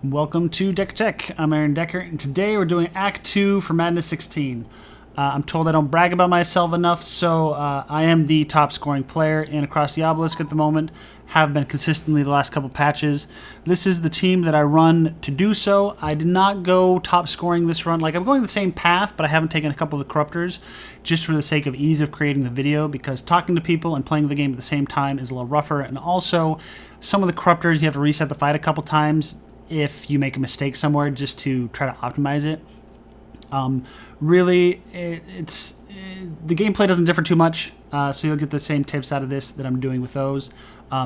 Welcome to Decker Tech. I'm Aaron Decker, and today we're doing Act 2 for Madness 16. I'm told I don't brag about myself enough, so I am the top scoring player in Across the Obelisk at the moment. Have been consistently the last couple patches. This is the team that I run to do so. I did not go top scoring this run. Like, I'm going the same path, but I haven't taken a couple of the corruptors just for the sake of ease of creating the video, because talking to people and playing the game at the same time is a little rougher. And also, some of the corruptors you have to reset the fight a couple times if you make a mistake somewhere, just to try to optimize it. Really, the gameplay doesn't differ too much, so you'll get the same tips out of this that I'm doing with those.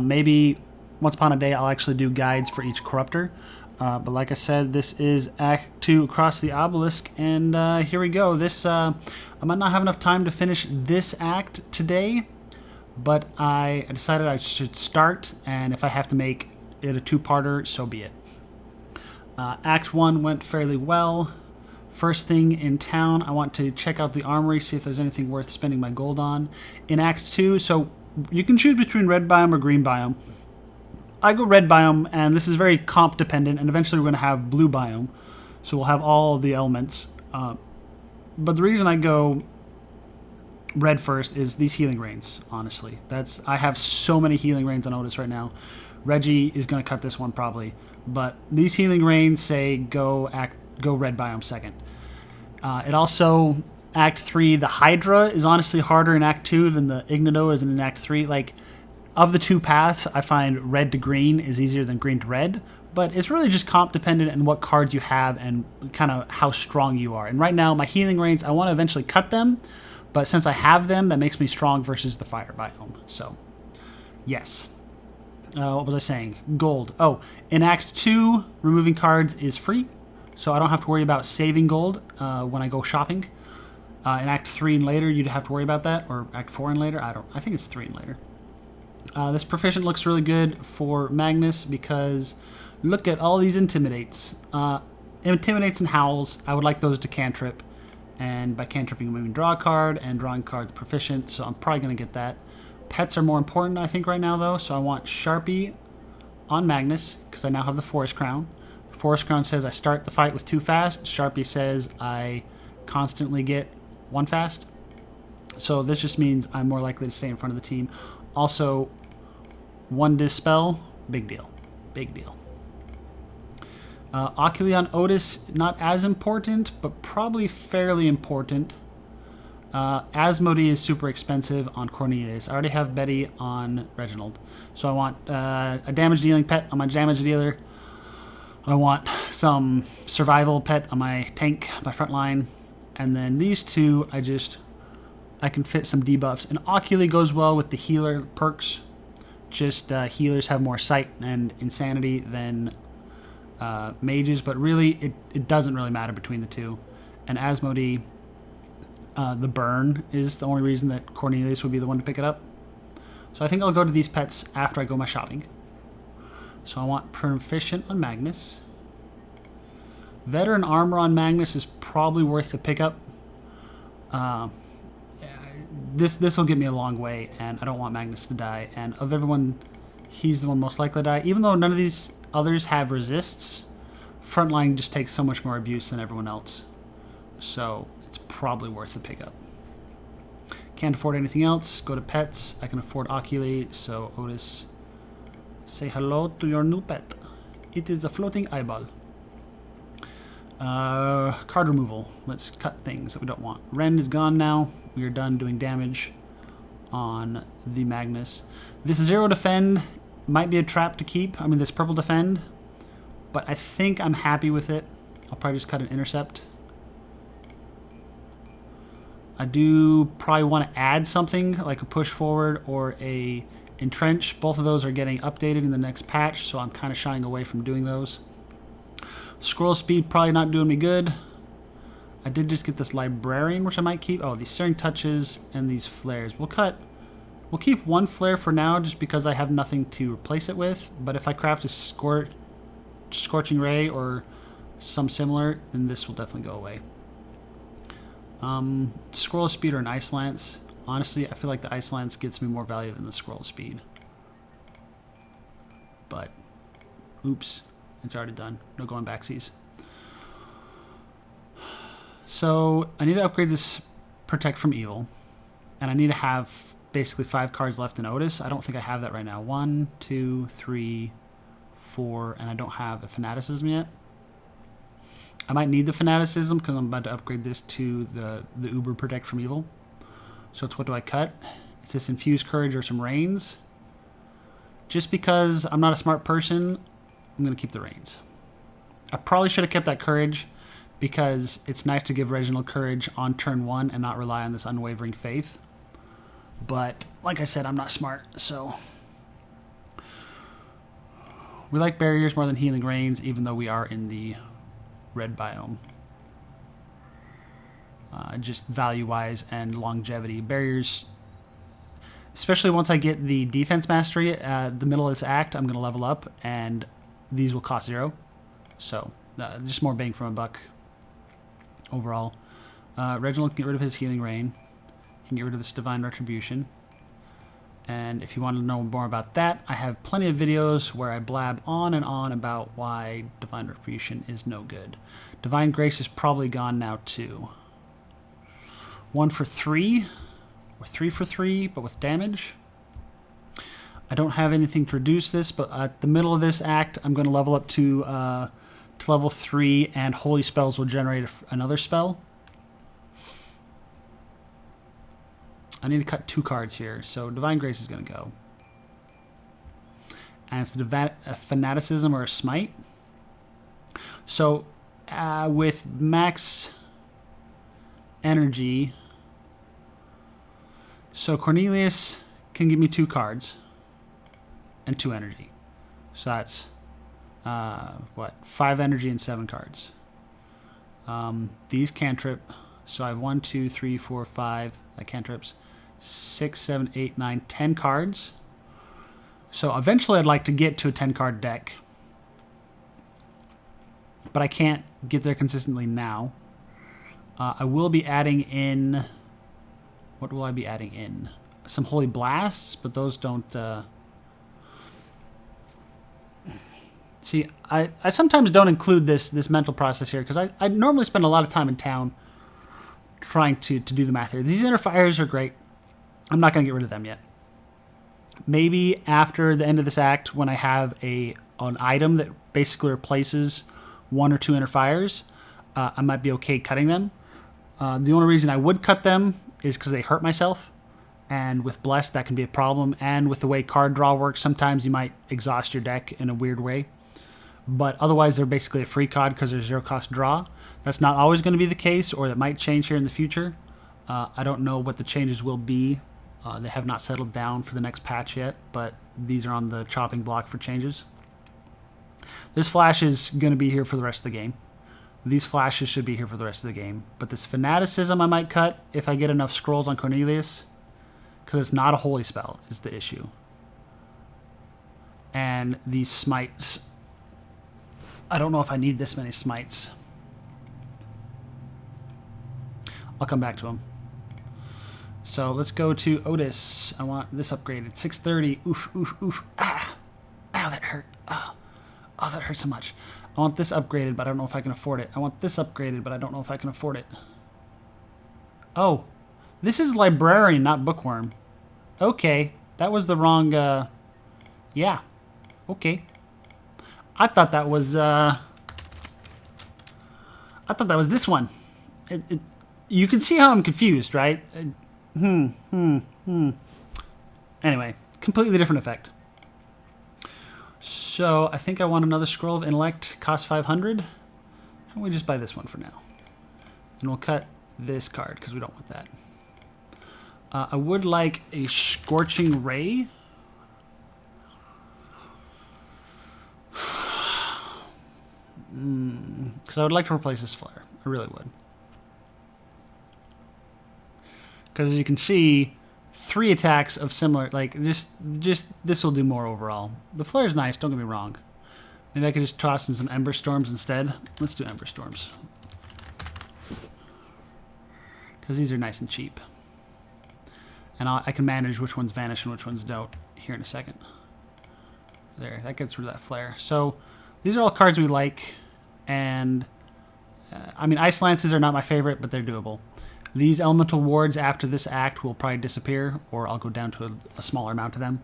Maybe once upon a day I'll actually do guides for each corruptor. But like I said, this is Act 2 Across the Obelisk, and here we go. I might not have enough time to finish this act today, but I decided I should start, and if I have to make it a two-parter, so be it. Act 1 went fairly well. First thing in town, I want to check out the armory, see if there's anything worth spending my gold on. In Act 2, so you can choose between red biome or green biome. I go red biome, and this is very comp dependent, and eventually we're going to have blue biome. So we'll have all the elements. But the reason I go red first is these healing rains, honestly. I have so many healing rains on Otis right now. Reggie is going to cut this one probably. But these healing rains say go red biome second. It also, Act 3, the Hydra is honestly harder in Act 2 than the Ignito is in Act 3. Like, of the two paths, I find red to green is easier than green to red. But it's really just comp dependent on what cards you have and kind of how strong you are. And right now, my healing rains, I want to eventually cut them. But since I have them, that makes me strong versus the fire biome. So, yes. What was I saying? Gold. Oh, in Act 2, removing cards is free, so I don't have to worry about saving gold when I go shopping. In Act 3 and later, you'd have to worry about that, or Act 4 and later. I think it's 3 and later. This proficient looks really good for Magnus because look at all these intimidates. Intimidates and howls. I would like those to cantrip, and by cantripping, we mean draw a card, and drawing cards proficient. So I'm probably going to get that. Pets are more important, I think, right now, though. So I want Sharpie on Magnus, because I now have the Forest Crown. Forest Crown says I start the fight with 2 fast. Sharpie says I constantly get 1 fast. So this just means I'm more likely to stay in front of the team. Also, 1 Dispel, big deal. Big deal. Oculi on Otis, not as important, but probably fairly important. Asmodee is super expensive on Cornelius. I already have Betty on Reginald. So I want a damage dealing pet on my damage dealer. I want some survival pet on my tank, my front line. And then these two, I can fit some debuffs. And Oculi goes well with the healer perks. Just healers have more sight and insanity than mages. But really, it doesn't really matter between the two. And Asmodee, the burn is the only reason that Cornelius would be the one to pick it up. So I think I'll go to these pets after I go my shopping. So I want proficient on Magnus. Veteran armor on Magnus is probably worth the pickup. This will get me a long way, and I don't want Magnus to die. And of everyone, he's the one most likely to die. Even though none of these others have resists, Frontline just takes so much more abuse than everyone else. So it's probably worth the pickup. Can't afford anything else. Go to pets. I can afford Oculi, so Otis, say hello to your new pet. It is a floating eyeball. Card removal. Let's cut things that we don't want. Rend is gone now. We are done doing damage on the Magnus. This 0 defend might be a trap to keep. I mean, this purple defend, but I think I'm happy with it. I'll probably just cut an intercept. I do probably want to add something like a push forward or a entrench. Both of those are getting updated in the next patch, so I'm kind of shying away from doing those. Scroll speed probably not doing me good. I did just get this librarian, which I might keep. Oh, these searing touches and these flares. We'll keep 1 flare for now, just because I have nothing to replace it with. But if I craft a scorching ray or some similar, then this will definitely go away. Scroll speed or an ice lance. Honestly, I feel like the ice lance gets me more value than the scroll speed. But, oops. It's already done. No going backsies. So I need to upgrade this Protect from Evil. And I need to have basically 5 cards left in Otis. I don't think I have that right now. 1, 2, 3, 4, and I don't have a Fanaticism yet. I might need the Fanaticism because I'm about to upgrade this to the Uber Protect from Evil. So it's what do I cut? It's this Infused Courage or some Reigns. Just because I'm not a smart person, I'm going to keep the Reigns. I probably should have kept that Courage because it's nice to give Reginald Courage on turn 1 and not rely on this Unwavering Faith. But like I said, I'm not smart, so we like barriers more than Healing Rains, even though we are in the red biome. Just value-wise and longevity. Barriers, especially once I get the defense mastery at the middle of this act, I'm going to level up, and these will cost 0. So just more bang for a buck overall. Reginald can get rid of his Healing Rain. He can get rid of this Divine Retribution. And if you want to know more about that, I have plenty of videos where I blab on and on about why Divine Retribution is no good. Divine Grace is probably gone now too. 1 for 3, or 3 for 3, but with damage. I don't have anything to reduce this, but at the middle of this act, I'm going to level up to level 3, and Holy Spells will generate another spell. I need to cut 2 cards here, so Divine Grace is going to go. And it's a Fanaticism or a Smite. So with max energy, so Cornelius can give me 2 cards and 2 energy. So that's what, 5 energy and 7 cards. These cantrip, so I have 1, 2, 3, 4, 5 cantrips. 6, 7, 8, 9, 10 cards. So eventually I'd like to get to a 10-card deck. But I can't get there consistently now. I will be adding in... What will I be adding in? Some Holy Blasts, but those don't... See, I sometimes don't include this mental process here because I normally spend a lot of time in town trying to do the math here. These Inner Fires are great. I'm not going to get rid of them yet. Maybe after the end of this act, when I have an item that basically replaces 1 or 2 Inner Fires, I might be okay cutting them. The only reason I would cut them is because they hurt myself. And with Blessed, that can be a problem. And with the way card draw works, sometimes you might exhaust your deck in a weird way. But otherwise, they're basically a free card because they're 0-cost draw. That's not always going to be the case, or that might change here in the future. I don't know what the changes will be. They have not settled down for the next patch yet, but these are on the chopping block for changes. This flash is going to be here for the rest of the game. These flashes should be here for the rest of the game. But this Fanaticism I might cut if I get enough scrolls on Cornelius, because it's not a holy spell is the issue. And these smites, I don't know if I need this many smites. I'll come back to them. So let's go to Otis. I want this upgraded. 630. Oof, oof, oof. Ah. Ow, that hurt. Oh, that hurt so much. I want this upgraded, but I don't know if I can afford it. I want this upgraded, but I don't know if I can afford it. Oh, this is Librarian, not Bookworm. Okay, that was the wrong, yeah. Okay. I thought that was this one. You can see how I'm confused, right? Anyway, completely different effect. So I think I want another Scroll of Intellect, cost 500. How about we just buy this one for now? And we'll cut this card because we don't want that. I would like a Scorching Ray. Because I would like to replace this flare. I really would. Because as you can see, 3 attacks of similar, like just this will do more overall. The flare is nice, don't get me wrong. Maybe I could just toss in some Ember Storms instead. Let's do Ember Storms. Because these are nice and cheap. And I can manage which ones vanish and which ones don't here in a second. There, that gets rid of that flare. So These are all cards we like, and I mean, Ice Lances are not my favorite, but they're doable. These Elemental Wards after this act will probably disappear, or I'll go down to a smaller amount of them.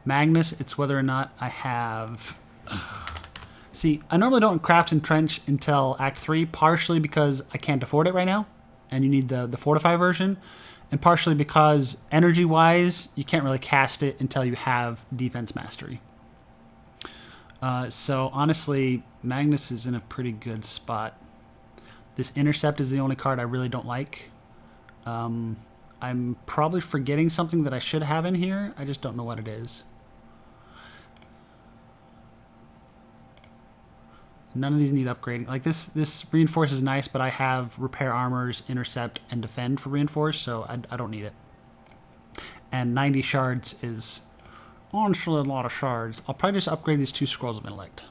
Magnus, it's whether or not I have... See, I normally don't craft Entrench until Act 3, partially because I can't afford it right now, and you need the Fortify version, and partially because energy-wise, you can't really cast it until you have Defense Mastery. So honestly, Magnus is in a pretty good spot. This Intercept is the only card I really don't like. I'm probably forgetting something that I should have in here. I just don't know what it is. None of these need upgrading. Like this Reinforce is nice, but I have Repair Armors, Intercept, and Defend for Reinforce, so I don't need it. And 90 shards is honestly a lot of shards. I'll probably just upgrade these 2 Scrolls of Intellect.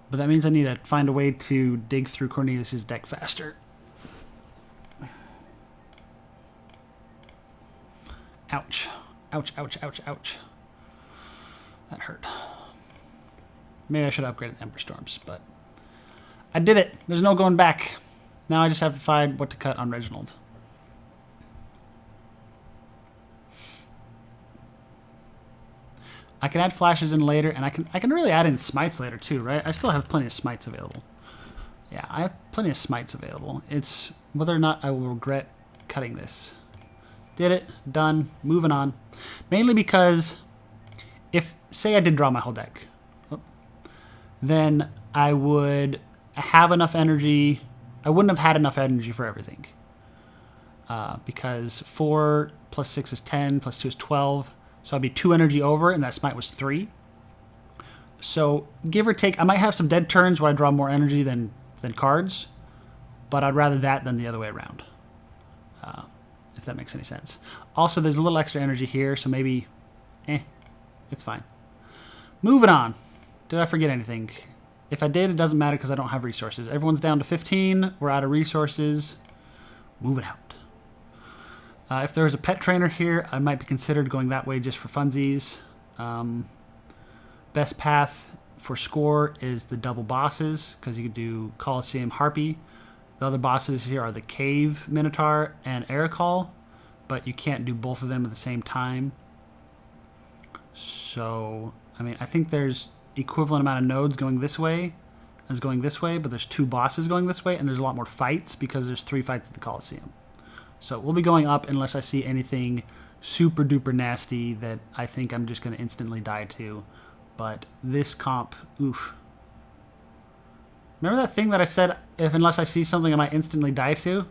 But that means I need to find a way to dig through Cornelius' deck faster. Ouch. Ouch, ouch, ouch, ouch. That hurt. Maybe I should upgrade the Ember Storms, but I did it. There's no going back. Now I just have to find what to cut on Reginald. I can add flashes in later, and I can really add in smites later too, right? I still have plenty of smites available. Yeah, I have plenty of smites available. It's whether or not I will regret cutting this. Did it, done, moving on. Mainly because if, say I did draw my whole deck, then I would have enough energy. I wouldn't have had enough energy for everything. Because 4 plus 6 is 10, plus 2 is 12. So I'd be 2 energy over, and that smite was 3. So give or take, I might have some dead turns where I draw more energy than cards, but I'd rather that than the other way around, if that makes any sense. Also, there's a little extra energy here, so maybe, it's fine. Moving on. Did I forget anything? If I did, it doesn't matter because I don't have resources. Everyone's down to 15. We're out of resources. Moving out. If there was a pet trainer here, I might be considered going that way just for funsies. Best path for score is the double bosses, because you could do Colosseum Harpy. The other bosses here are the Cave Minotaur and Ericol, but you can't do both of them at the same time. So, I mean, I think there's equivalent amount of nodes going this way as going this way, but there's 2 bosses going this way, and there's a lot more fights because there's 3 fights at the Colosseum. So we'll be going up unless I see anything super duper nasty that I think I'm just going to instantly die to. But this comp, oof. Remember that thing that I said, unless I see something I might instantly die to?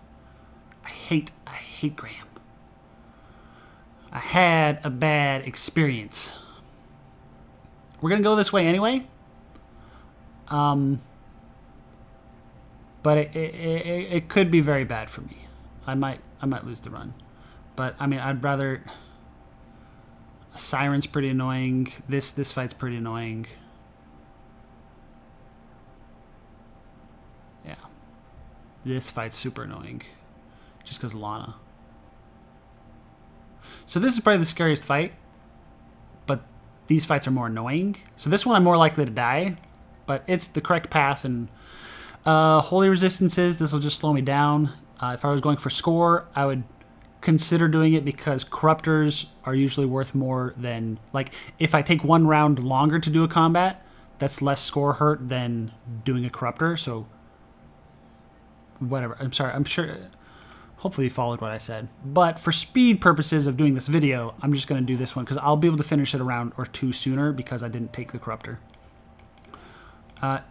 I hate Graham. I had a bad experience. We're going to go this way anyway. But it could be very bad for me. I might lose the run. But, I mean, I'd rather... A Siren's pretty annoying. This fight's pretty annoying. Yeah. This fight's super annoying. Just because Lana. So this is probably the scariest fight. But these fights are more annoying. So this one I'm more likely to die. But it's the correct path. And Holy Resistances, this will just slow me down. If I was going for score, I would consider doing it because Corruptors are usually worth more than... Like, if I take 1 round longer to do a combat, that's less score hurt than doing a Corruptor, so... Whatever. I'm sorry. I'm sure... Hopefully you followed what I said. But for speed purposes of doing this video, I'm just going to do this one because I'll be able to finish it a round or 2 sooner because I didn't take the Corruptor.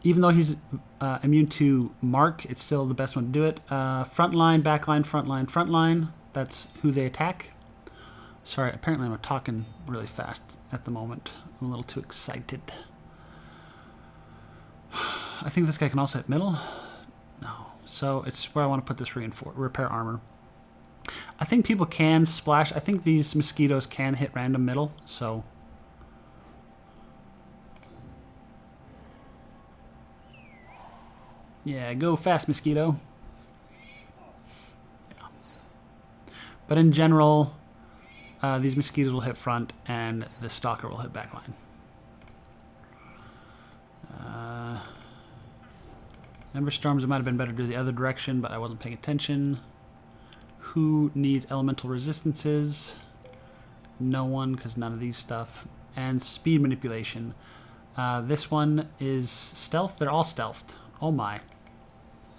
Even though he's immune to Mark, it's still the best one to do it. Front line, back line, front line, front line. That's who they attack. Sorry, apparently I'm talking really fast at the moment. I'm a little too excited. I think this guy can also hit middle. No. So it's where I want to put this repair armor. I think people can splash. I think these mosquitoes can hit random middle, so... Yeah, go fast, Mosquito. Yeah. But in general, these mosquitoes will hit front, and the stalker will hit backline. Ember Storms, it might have been better to do the other direction, but I wasn't paying attention. Who needs elemental resistances? No one, because none of these stuff. And speed manipulation. This one is stealth. They're all stealthed. Oh my.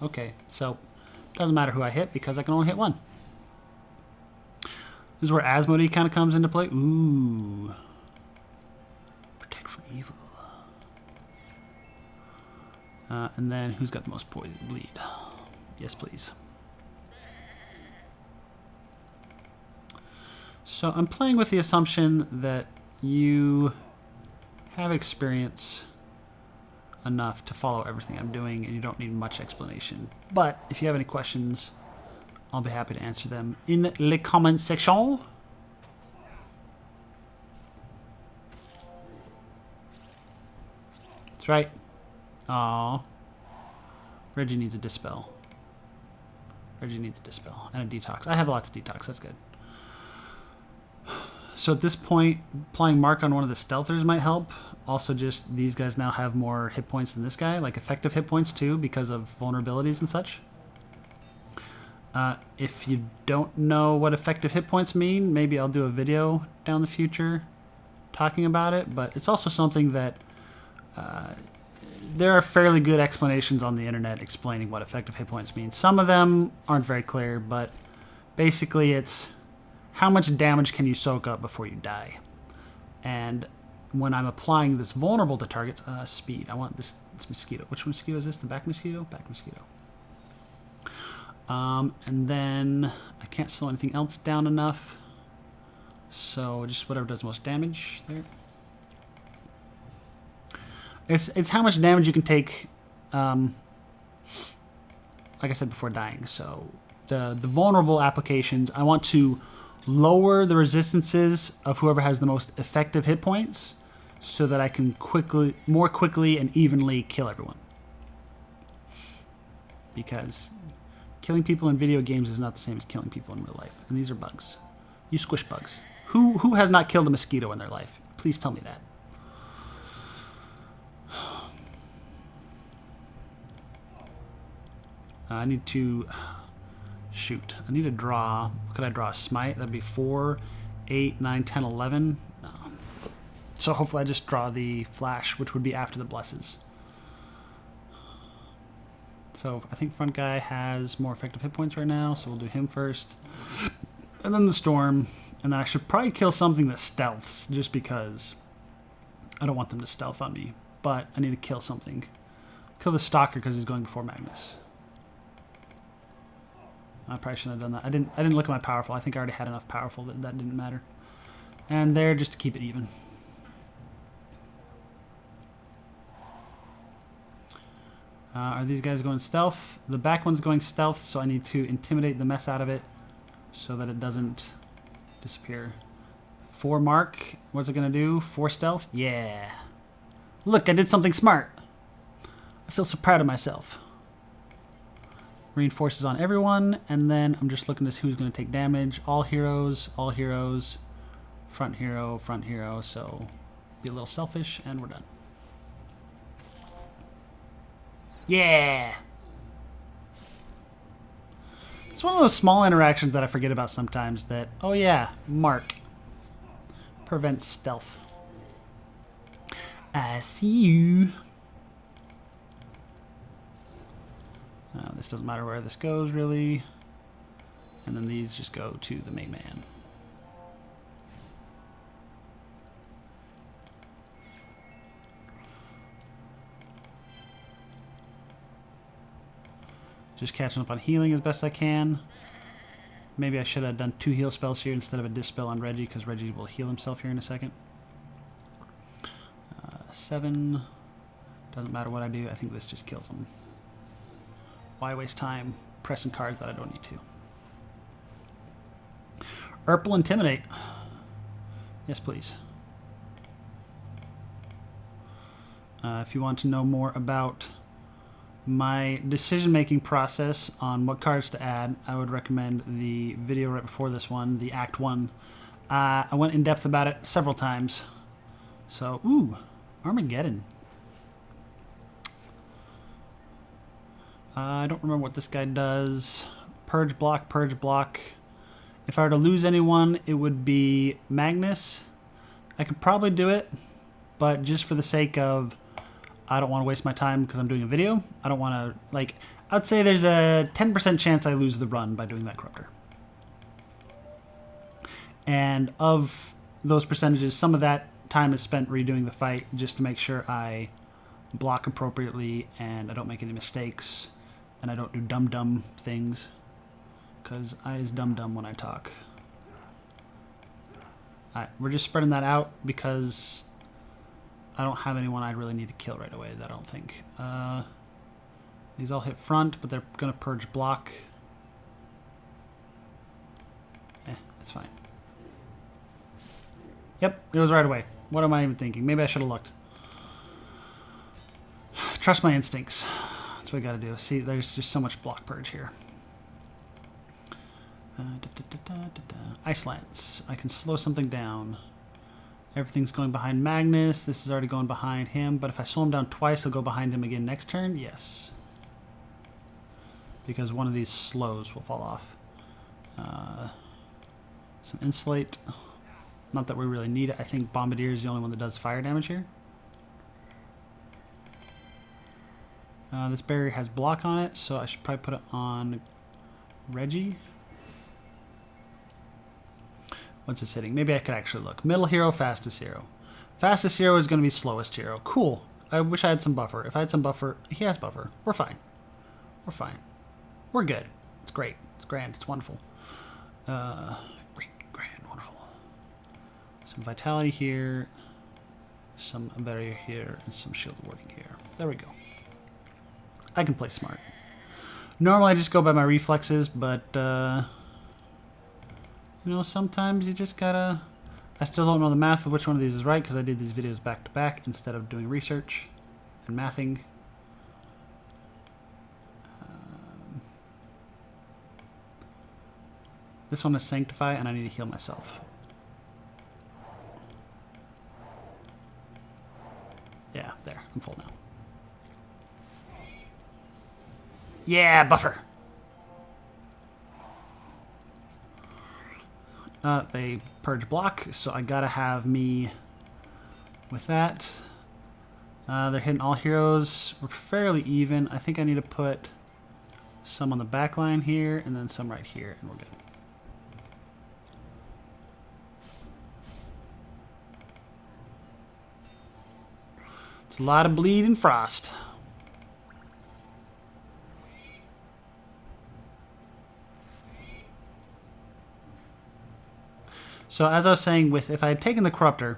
Okay, so doesn't matter who I hit because I can only hit one. This is where Asmodee kind of comes into play. Ooh. Protect from evil. And then who's got the most poison bleed? Yes, please. So I'm playing with the assumption that you have experience enough to follow everything I'm doing and you don't need much explanation. But if you have any questions, I'll be happy to answer them in the comment section. That's right. Aww. Reggie needs a dispel. Reggie needs a dispel and a detox. I have lots of detox. That's good. So at this point, applying Mark on one of the stealthers might help. Also, just these guys now have more hit points than this guy, like effective hit points too, because of vulnerabilities and such. If you don't know what effective hit points mean, maybe I'll do a video down the future talking about it. But it's also something that there are fairly good explanations on the internet explaining what effective hit points mean. Some of them aren't very clear, but basically it's how much damage can you soak up before you die. And when I'm applying this vulnerable to targets, speed. I want this mosquito. Which mosquito is this? The back mosquito? Back mosquito. And then I can't slow anything else down enough. So just whatever does most damage there. It's how much damage you can take, like I said before, dying. So the vulnerable applications, I want to lower the resistances of whoever has the most effective hit points so that I can more quickly and evenly kill everyone. Because killing people in video games is not the same as killing people in real life. And these are bugs. You squish bugs. Who has not killed a mosquito in their life? Please tell me that. I need to... Shoot. I need to draw... What could I draw? A smite? That'd be 4, 8, 9, 10, 11. No. So hopefully I just draw the flash, which would be after the blesses. So I think front guy has more effective hit points right now, so we'll do him first. And then the storm. And then I should probably kill something that stealths, just because I don't want them to stealth on me. But I need to kill something. Kill the stalker because he's going before Magnus. I probably shouldn't have done that. I didn't look at my powerful. I think I already had enough powerful that that didn't matter. And there, just to keep it even. Are these guys going stealth? The back one's going stealth, so I need to intimidate the mess out of it so that it doesn't disappear. 4 mark. What's it going to do? 4 stealth? Yeah. Look, I did something smart. I feel so proud of myself. Reinforces on everyone, and then I'm just looking to see who's going to take damage. All heroes, front hero, so be a little selfish, and we're done. Yeah! It's one of those small interactions that I forget about sometimes that, oh yeah, Mark. Prevents stealth. I see you. This doesn't matter where this goes, really. And then these just go to the main man. Just catching up on healing as best I can. Maybe I should have done 2 heal spells here instead of a dispel on Reggie, because Reggie will heal himself here in a second. 7. Doesn't matter what I do. I think this just kills him. Why waste time pressing cards that I don't need to? Urple Intimidate. Yes, please. If you want to know more about my decision-making process on what cards to add, I would recommend the video right before this one, the Act 1 I went in depth about it several times. So, ooh, Armageddon. I don't remember what this guy does. Purge block, purge block. If I were to lose anyone, it would be Magnus. I could probably do it, but just for the sake of, I don't want to waste my time because I'm doing a video. I don't want to, like, I'd say there's a 10% chance I lose the run by doing that corruptor. And of those percentages, some of that time is spent redoing the fight just to make sure I block appropriately and I don't make any mistakes and I don't do dumb things, because I is dumb when I talk. Alright, we're just spreading that out because I don't have anyone I really need to kill right away, that I don't think. These all hit front, but they're going to purge block. It's fine. Yep, it was right away. What am I even thinking? Maybe I should have looked. Trust my instincts. That's what I gotta do. See, there's just so much block purge here. Ice Lance. I can slow something down. Everything's going behind Magnus. This is already going behind him, but if I slow him down twice, he'll go behind him again next turn? Yes. Because one of these slows will fall off. Some Insulate. Not that we really need it. I think Bombardier is the only one that does fire damage here. This barrier has block on it, so I should probably put it on Reggie. What's this hitting? Maybe I could actually look. Middle hero, fastest hero. Fastest hero is going to be slowest hero. Cool. I wish I had some buffer. If I had some buffer, he has buffer. We're fine. We're fine. We're good. It's great. It's grand. It's wonderful. Great, grand, wonderful. Some vitality here, some barrier here, and some shield warding here. There we go. I can play smart. Normally I just go by my reflexes, but you know, sometimes you just gotta... I still don't know the math of which one of these is right because I did these videos back to back instead of doing research and mathing. This one is Sanctify, and I need to heal myself. Yeah, there. I'm full now. Yeah, buffer! They purge block, so I gotta have me with that. They're hitting all heroes. We're fairly even. I think I need to put some on the back line here, and then some right here, and we're good. It's a lot of bleed and frost. So as I was saying, if I had taken the Corruptor,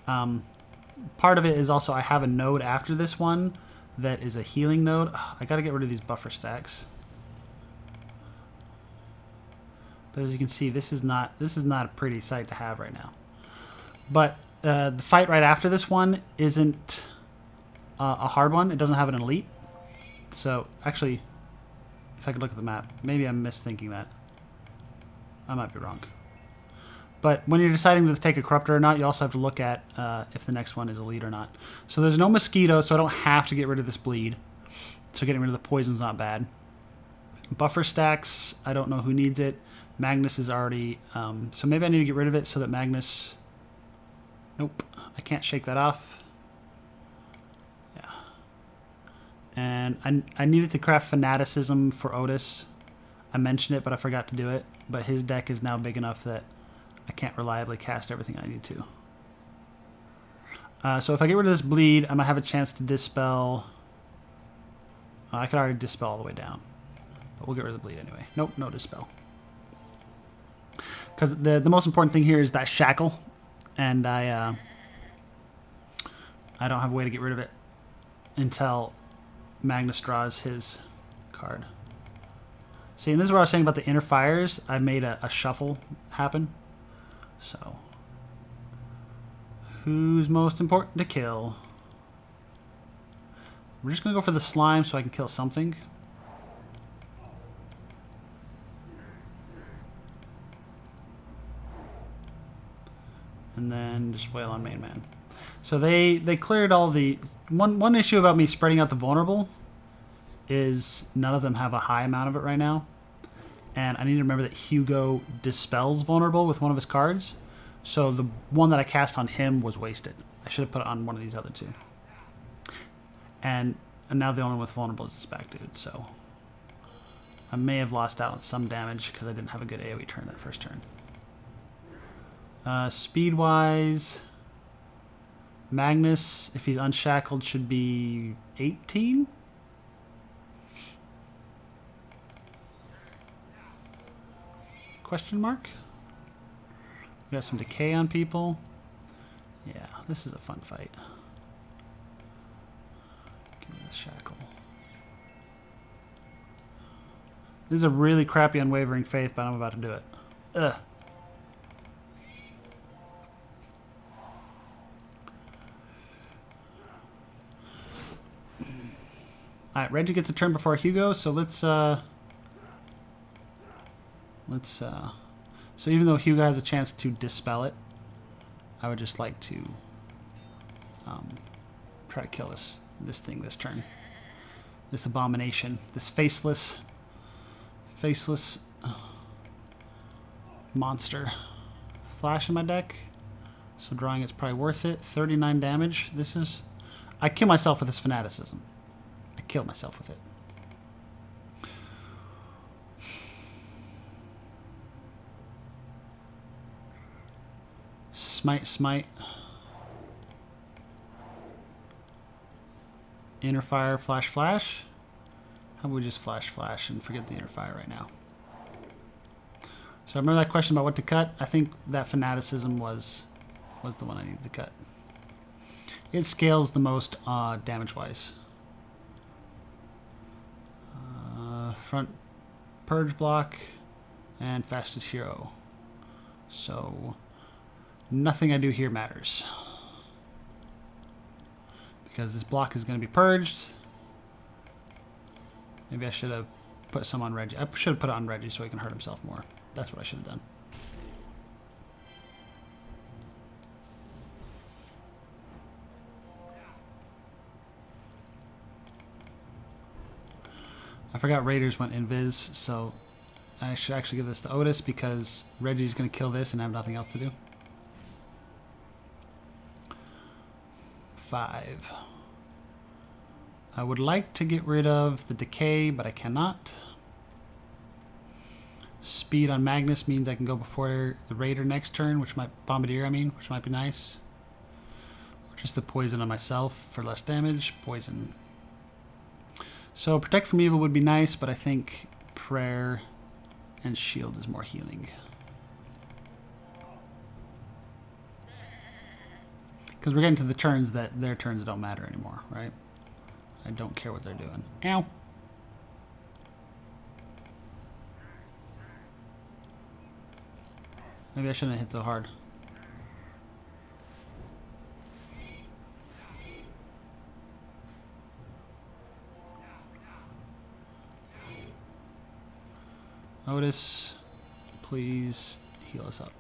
part of it is also I have a node after this one that is a healing node. Ugh, I got to get rid of these buffer stacks. But as you can see, this is not a pretty sight to have right now. But the fight right after this one isn't a hard one. It doesn't have an elite. So actually, if I could look at the map, maybe I'm misthinking that. I might be wrong. But when you're deciding to take a Corruptor or not, you also have to look at if the next one is elite or not. So there's no Mosquito, so I don't have to get rid of this bleed. So getting rid of the poison's not bad. Buffer stacks, I don't know who needs it. Magnus is already... so maybe I need to get rid of it so that Magnus... Nope, I can't shake that off. Yeah. And I needed to craft Fanaticism for Otis. I mentioned it, but I forgot to do it. But his deck is now big enough that I can't reliably cast everything I need to. So if I get rid of this bleed, I might have a chance to dispel... I could already dispel all the way down. But we'll get rid of the bleed anyway. Nope, no dispel. Because the most important thing here is that shackle. And I don't have a way to get rid of it until Magnus draws his card. See, and this is what I was saying about the inner fires. I made a shuffle happen. So, who's most important to kill? We're just going to go for the slime so I can kill something. and then just wail on main man. So they cleared all the... One issue about me spreading out the vulnerable is none of them have a high amount of it right now. And I need to remember that Hugo dispels vulnerable with one of his cards. So the one that I cast on him was wasted. I should have put it on one of these other two. And now the only one with vulnerable is this back dude, so... I may have lost out on some damage because I didn't have a good AoE turn that first turn. Speed-wise... Magnus, if he's unshackled, should be 18? Question mark? We got some decay on people. Yeah, this is a fun fight. Give me the shackle. This is a really crappy Unwavering Faith, but I'm about to do it. Ugh. Alright, Reggie gets a turn before Hugo, so so even though Hugo has a chance to dispel it, I would just like to try to kill this thing this turn. This abomination, this faceless monster. Flash in my deck, so drawing it's probably worth it. 39 damage. This is... I kill myself with this fanaticism. I kill myself with it. Smite. Inner fire, flash. How about we just flash and forget the inner fire right now? So I remember that question about what to cut. I think that fanaticism was the one I needed to cut. It scales the most damage-wise. Front purge block and fastest hero. So nothing I do here matters. Because this block is going to be purged. Maybe I should have put some on Reggie. I should have put it on Reggie so he can hurt himself more. That's what I should have done. I forgot Raiders went invis, so I should actually give this to Otis because Reggie's going to kill this and have nothing else to do. 5. I would like to get rid of the decay, but I cannot. Speed on Magnus means I can go before the Raider next turn, which might... Bombardier, I mean, which might be nice. Or just the poison on myself for less damage. Poison. So Protect from Evil would be nice, but I think Prayer and Shield is more healing. Because we're getting to the turns that their turns don't matter anymore, right? I don't care what they're doing. Ow! Maybe I shouldn't have hit so hard. Otis, please heal us up.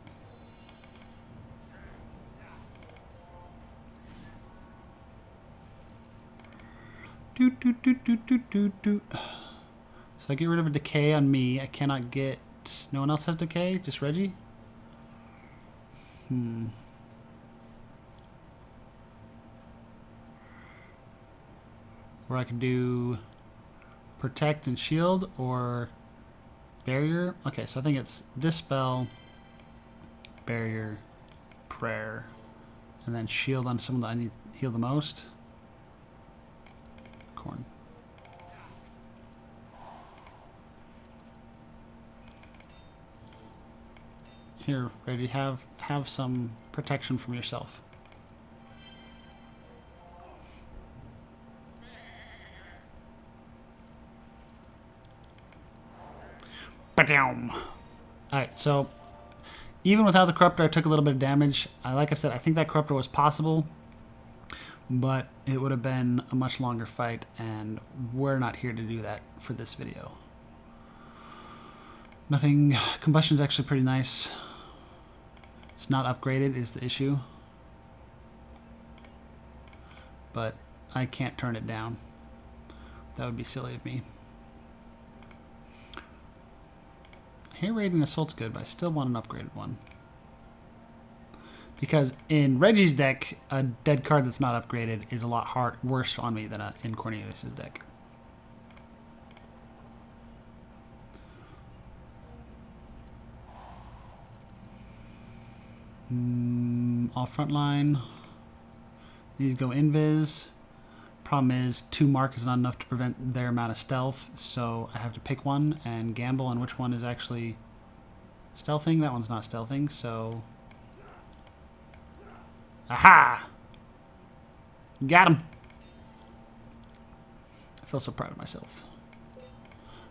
So I get rid of a decay on me. I cannot get... No one else has decay? Just Reggie? Or I could do Protect and Shield or Barrier. Okay, so I think it's Dispel, Barrier, Prayer, and then Shield on someone that I need to heal the most. Corn. Here, Reggie, have some protection from yourself. Alright, so even without the Corruptor, I took a little bit of damage. Like I said, I think that Corruptor was possible, but it would have been a much longer fight, and we're not here to do that for this video. Nothing. Combustion's actually pretty nice. It's not upgraded is the issue. But I can't turn it down. That would be silly of me. I hear Radiant Assault's good, but I still want an upgraded one. Because in Reggie's deck, a dead card that's not upgraded is a lot worse on me than in Cornelius's deck. All frontline. These go invis. Problem is, 2 mark is not enough to prevent their amount of stealth, so I have to pick one and gamble on which one is actually stealthing. That one's not stealthing, so... Aha! Got him! I feel so proud of myself.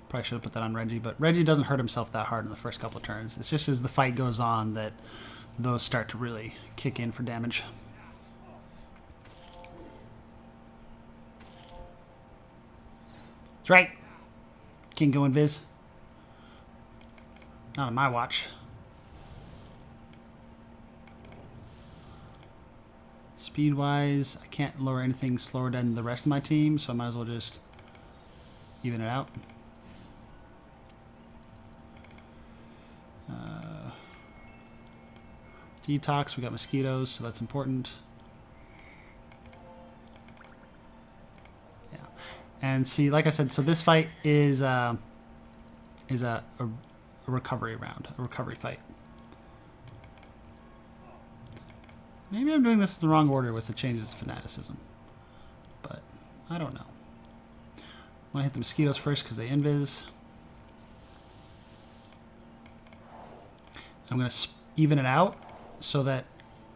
Probably should have put that on Reggie, but Reggie doesn't hurt himself that hard in the first couple of turns. It's just as the fight goes on that those start to really kick in for damage. That's right. Can't go invis. Not on my watch. Speed-wise, I can't lower anything slower than the rest of my team, so I might as well just even it out. Detox, we got mosquitoes, so that's important. Yeah, and see, like I said, so this fight is a recovery round, a recovery fight. Maybe I'm doing this in the wrong order with the changes to fanaticism, but I don't know. I'm gonna hit the mosquitoes first because they invis. I'm gonna even it out so that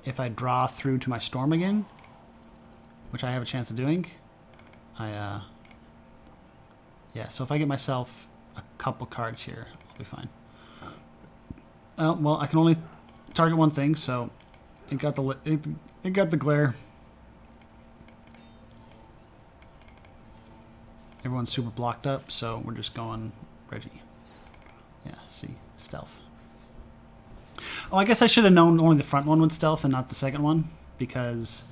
if I draw through to my storm again, which I have a chance of doing, yeah, so if I get myself a couple cards here, I'll be fine. Well, I can only target one thing, so it got the glare. Everyone's super blocked up, so we're just going Reggie. Yeah, see, stealth. Oh, I guess I should have known only the front one would stealth and not the second one, because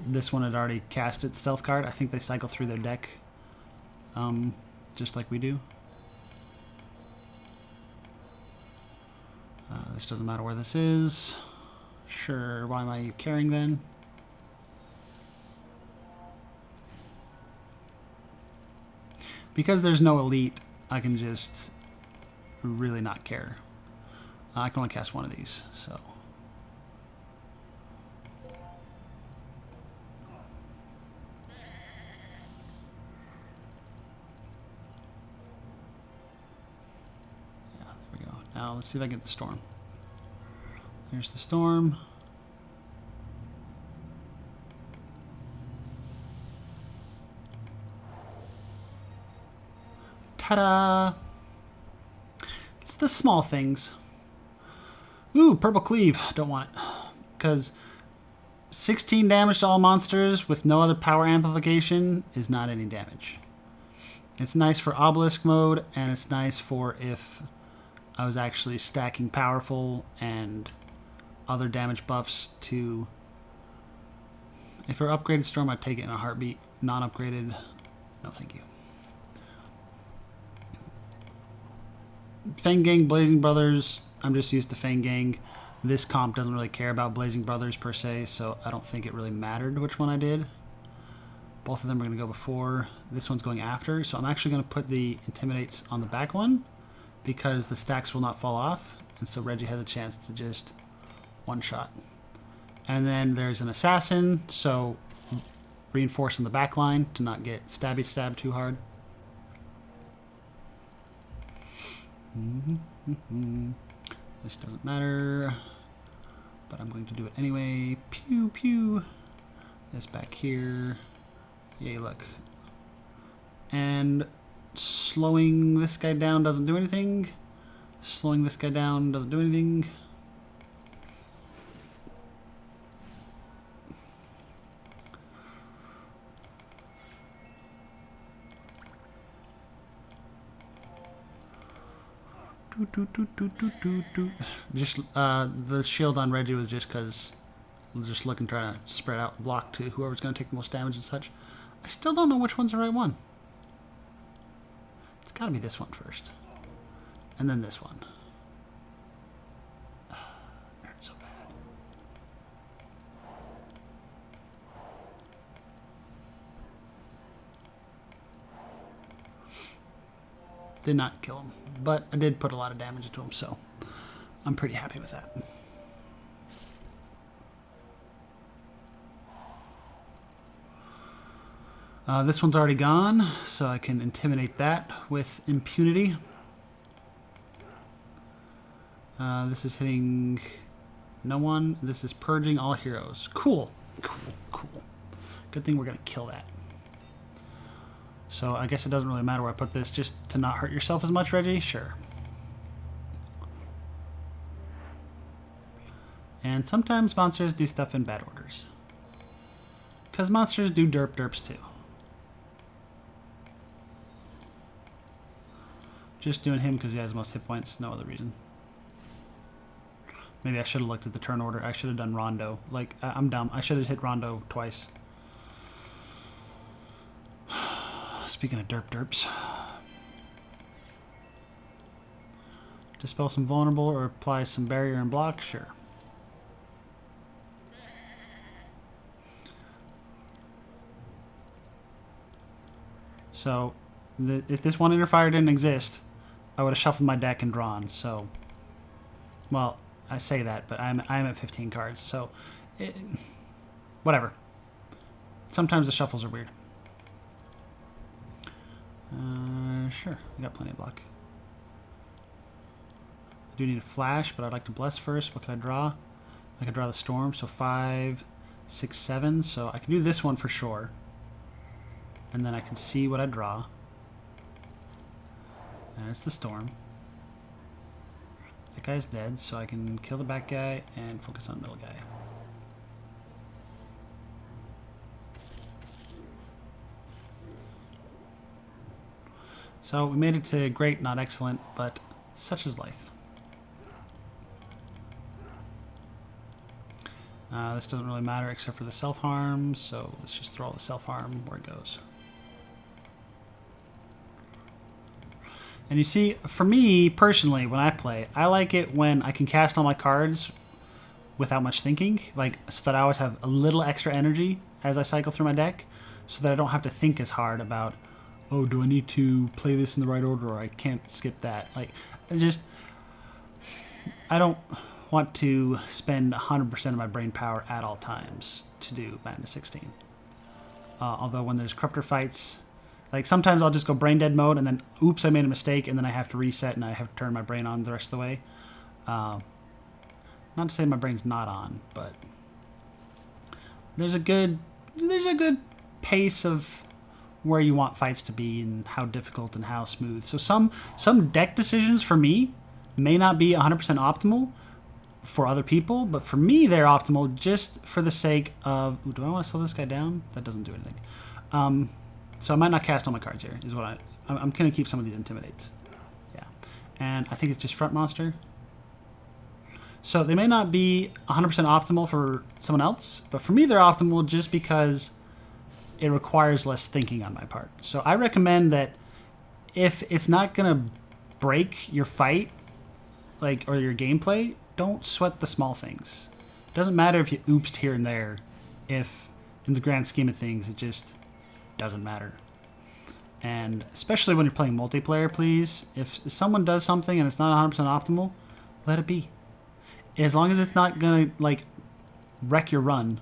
this one had already cast its stealth card. I think they cycle through their deck just like we do. This doesn't matter where this is. Sure, why am I carrying then? Because there's no elite, I can just really not care. I can only cast one of these, so. Yeah, there we go. Now let's see if I get the storm. There's the storm. Ta-da! It's the small things. Ooh, purple cleave. Don't want it. Because 16 damage to all monsters with no other power amplification is not any damage. It's nice for Obelisk mode, and it's nice for if I was actually stacking powerful and other damage buffs to... If it were upgraded Storm, I'd take it in a heartbeat. Non-upgraded, no thank you. Fang Gang, Blazing Brothers, I'm just used to Fang Gang. This comp doesn't really care about Blazing Brothers per se, so I don't think it really mattered which one I did. Both of them are going to go before. This one's going after, so I'm actually going to put the Intimidates on the back one because the stacks will not fall off, and so Reggie has a chance to just one-shot. And then there's an Assassin, so reinforce on the back line to not get stabby-stabbed too hard. This doesn't matter, but I'm going to do it anyway. Pew pew. This back here. Yay, look. And slowing this guy down doesn't do anything. Slowing this guy down doesn't do anything. Just the shield on Reggie was just because just looking, trying to spread out, block to whoever's going to take the most damage and such. I still don't know which one's the right one. It's got to be this one first, and then this one. It hurts so bad. Did not kill him, but I did put a lot of damage into him, so I'm pretty happy with that. This one's already gone, so I can intimidate that with impunity. This is hitting no one. This is purging all heroes. Cool. Cool. Cool. Good thing we're going to kill that. So I guess it doesn't really matter where I put this, just to not hurt yourself as much, Reggie? Sure. And sometimes monsters do stuff in bad orders. Because monsters do derps too. Just doing him because he has the most hit points, no other reason. Maybe I should have looked at the turn order. I should have done Rondo. Like, I'm dumb. I should have hit Rondo twice. Speaking of derps. Dispel some vulnerable or apply some barrier and block? Sure. So, if this one interfire didn't exist, I would have shuffled my deck and drawn, so... Well, I say that, but I'm at 15 cards, so... whatever. Sometimes the shuffles are weird. Sure, I got plenty of block. I do need a flash, but I'd like to bless first. What can I draw? I can draw the storm, so 5, 6, 7. So I can do this one for sure. And then I can see what I draw. And it's the storm. That guy's dead, so I can kill the back guy and focus on the middle guy. So we made it to great, not excellent, but such is life. This doesn't really matter except for the self-harm, so let's just throw all the self-harm where it goes. And you see, for me, personally, when I play, I like it when I can cast all my cards without much thinking, like, so that I always have a little extra energy as I cycle through my deck, so that I don't have to think as hard about, oh, do I need to play this in the right order, or I can't skip that. Like, I don't want to spend 100% of my brain power at all times to do Madness 16. Although when there's corruptor fights, like sometimes I'll just go brain dead mode and then, oops, I made a mistake, and then I have to reset and I have to turn my brain on the rest of the way. Not to say my brain's not on, but there's a good pace of where you want fights to be and how difficult and how smooth. So some deck decisions for me may not be 100% optimal for other people, but for me they're optimal just for the sake of, ooh, do I want to slow this guy down? That doesn't do anything. So I might not cast all my cards here, is what I'm going to keep some of these intimidates. Yeah. And I think it's just front monster. So they may not be 100% optimal for someone else, but for me they're optimal just because it requires less thinking on my part. So I recommend that if it's not going to break your fight, like, or your gameplay, don't sweat the small things. It doesn't matter if you oopsed here and there, if in the grand scheme of things it just doesn't matter. And especially when you're playing multiplayer, please, if someone does something and it's not 100% optimal, let it be. As long as it's not going to, like, wreck your run,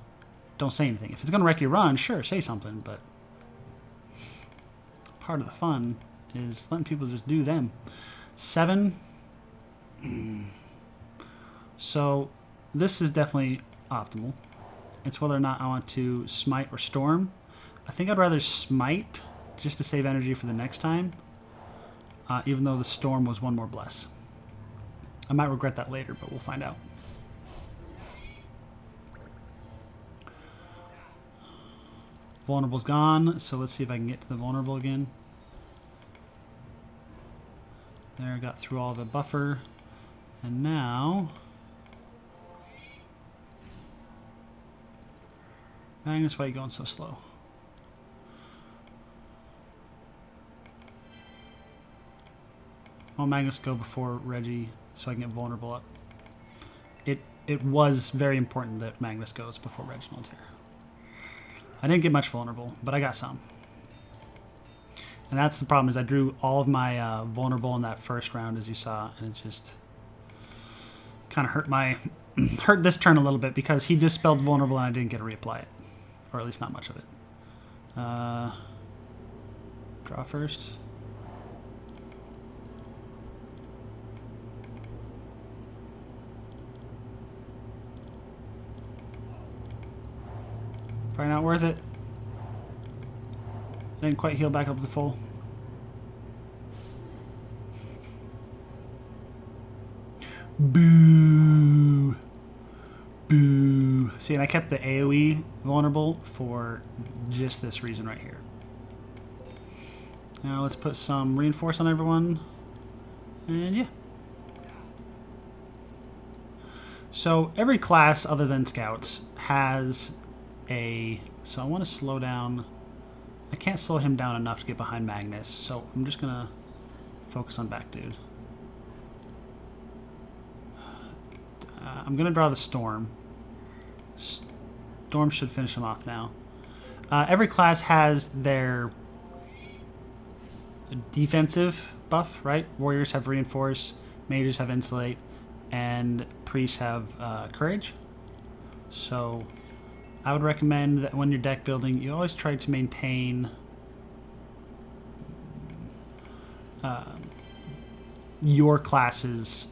don't say anything. If it's going to wreck your run, sure, say something, but part of the fun is letting people just do them. 7. So this is definitely optimal. It's whether or not I want to smite or storm. I think I'd rather smite just to save energy for the next time, even though the storm was one more bless. I might regret that later, but we'll find out. Vulnerable's gone, so let's see if I can get to the vulnerable again. There, got through all the buffer. And now... Magnus, why are you going so slow? I'll Magnus go before Reggie so I can get vulnerable up. It was very important that Magnus goes before Reginald here. I didn't get much vulnerable, but I got some. And that's the problem, is I drew all of my vulnerable in that first round, as you saw, and it just kind of hurt my hurt this turn a little bit because he dispelled vulnerable and I didn't get to reapply it, or at least not much of it. Draw first. Probably not worth it. Didn't quite heal back up to full. Boo! Boo! See, and I kept the AoE vulnerable for just this reason right here. Now let's put some reinforce on everyone. And yeah. So every class other than scouts has a... So I want to slow down... I can't slow him down enough to get behind Magnus, so I'm just going to focus on back dude. I'm going to draw the Storm. Storm should finish him off now. Every class has their defensive buff, right? Warriors have Reinforce, Mages have Insulate, and Priests have Courage. So I would recommend that when you're deck building, you always try to maintain your class's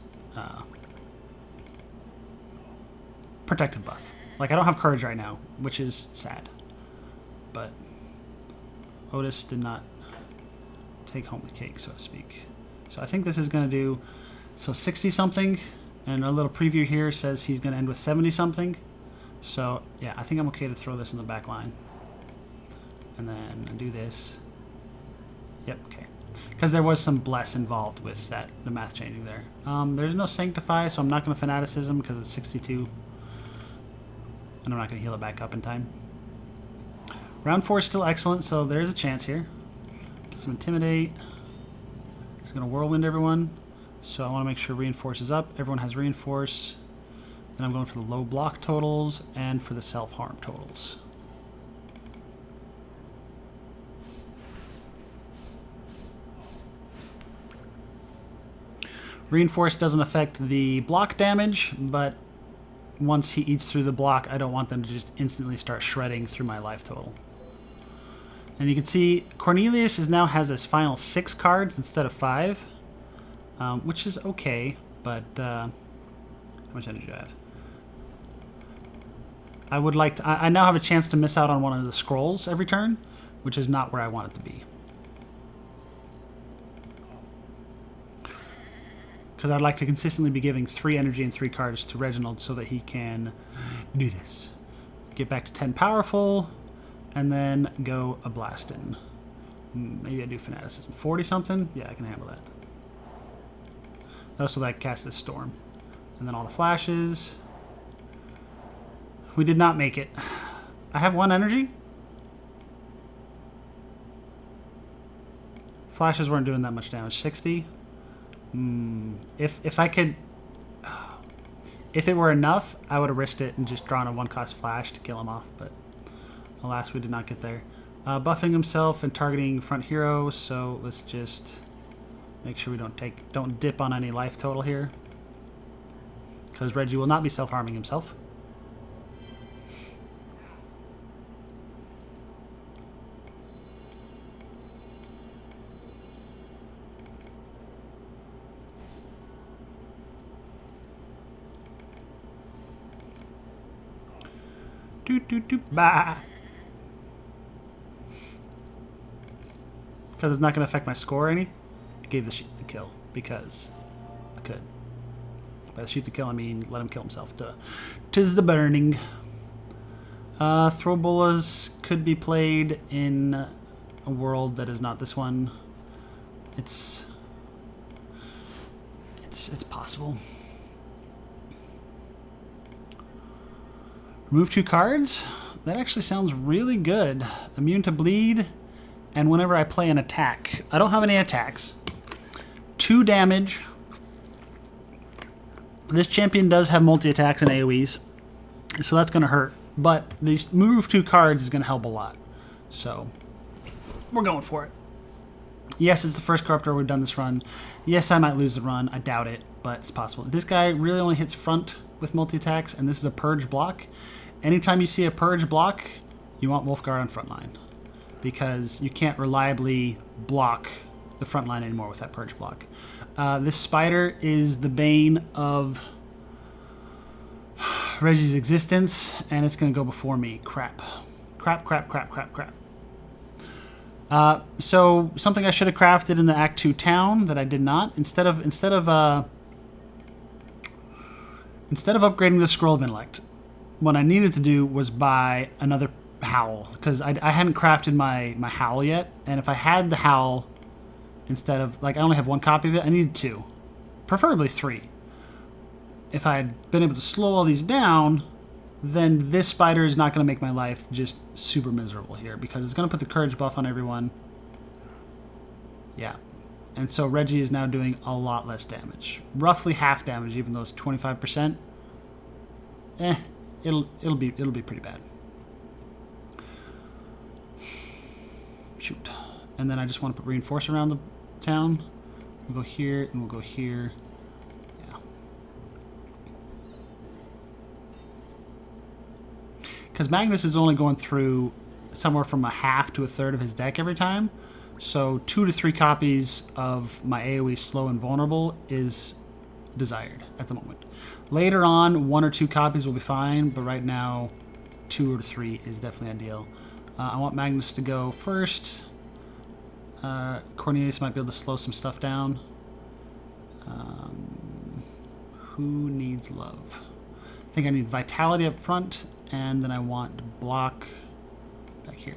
protective buff. Like, I don't have Courage right now, which is sad. But Otis did not take home the cake, so to speak. So I think this is going to do... So 60-something, and a little preview here says he's going to end with 70-something. So, yeah, I think I'm okay to throw this in the back line. And then do this. Yep, okay. Because there was some bless involved with that, the math changing there. There's no Sanctify, so I'm not going to Fanaticism because it's 62. And I'm not going to heal it back up in time. Round 4 is still excellent, so there's a chance here. Get some Intimidate. Just going to Whirlwind everyone. So I want to make sure Reinforce is up. Everyone has Reinforce. Then I'm going for the low block totals and for the self-harm totals. Reinforce doesn't affect the block damage, but once he eats through the block, I don't want them to just instantly start shredding through my life total. And you can see Cornelius now has his final 6 cards instead of 5, which is okay, but how much energy do I have? I would like to... I now have a chance to miss out on one of the scrolls every turn, which is not where I want it to be. Because I'd like to consistently be giving 3 energy and 3 cards to Reginald so that he can do this. Get back to 10 powerful, and then go a blastin'. Maybe I do Fanaticism. 40-something? Yeah, I can handle that. Also, that cast this Storm. And then all the flashes. We did not make it. I have 1 energy? Flashes weren't doing that much damage. 60? If I could... If it were enough, I would have risked it and just drawn a 1-cost flash to kill him off, but alas, we did not get there. Buffing himself and targeting front hero, so let's just make sure we don't dip on any life total here. Because Reggie will not be self-harming himself. Bah. Because it's not going to affect my score any. I gave the sheep the kill because I could. By the sheep to kill, I mean let him kill himself. Duh. 'Tis the burning. Throw bolas could be played in a world that is not this one. It's... it's possible. Remove 2 cards. That actually sounds really good. Immune to bleed, and whenever I play an attack. I don't have any attacks. 2 damage. This champion does have multi-attacks and AoEs, so that's going to hurt. But these move 2 cards is going to help a lot. So, we're going for it. Yes, it's the first Corruptor we've done this run. Yes, I might lose the run. I doubt it, but it's possible. This guy really only hits front with multi-attacks, and this is a Purge block. Anytime you see a Purge block, you want Wolfguard on front line, because you can't reliably block the front line anymore with that Purge block. This Spider is the bane of Reggie's existence, and it's going to go before me. Crap. Crap, crap, crap, crap, crap. So something I should have crafted in the Act 2 town that I did not. Instead of upgrading the Scroll of Intellect, what I needed to do was buy another Howl, because I hadn't crafted my Howl yet, and if I had the Howl instead of, like, I only have 1 copy of it, I needed 2, preferably 3. If I had been able to slow all these down, then this Spider is not going to make my life just super miserable here, because it's going to put the Courage buff on everyone. Yeah. And so Reggie is now doing a lot less damage. Roughly half damage, even though it's 25%. It'll be pretty bad. Shoot. And then I just want to put Reinforce around the town. We'll go here, and we'll go here. Because Magnus is only going through somewhere from a half to a third of his deck every time. So 2 to 3 copies of my AoE Slow and Vulnerable is desired at the moment. Later on, 1 or 2 copies will be fine, but right now 2 or 3 is definitely ideal. I want Magnus to go first. Cornelius might be able to slow some stuff down. Who needs love? I think I need Vitality up front, and then I want block back here.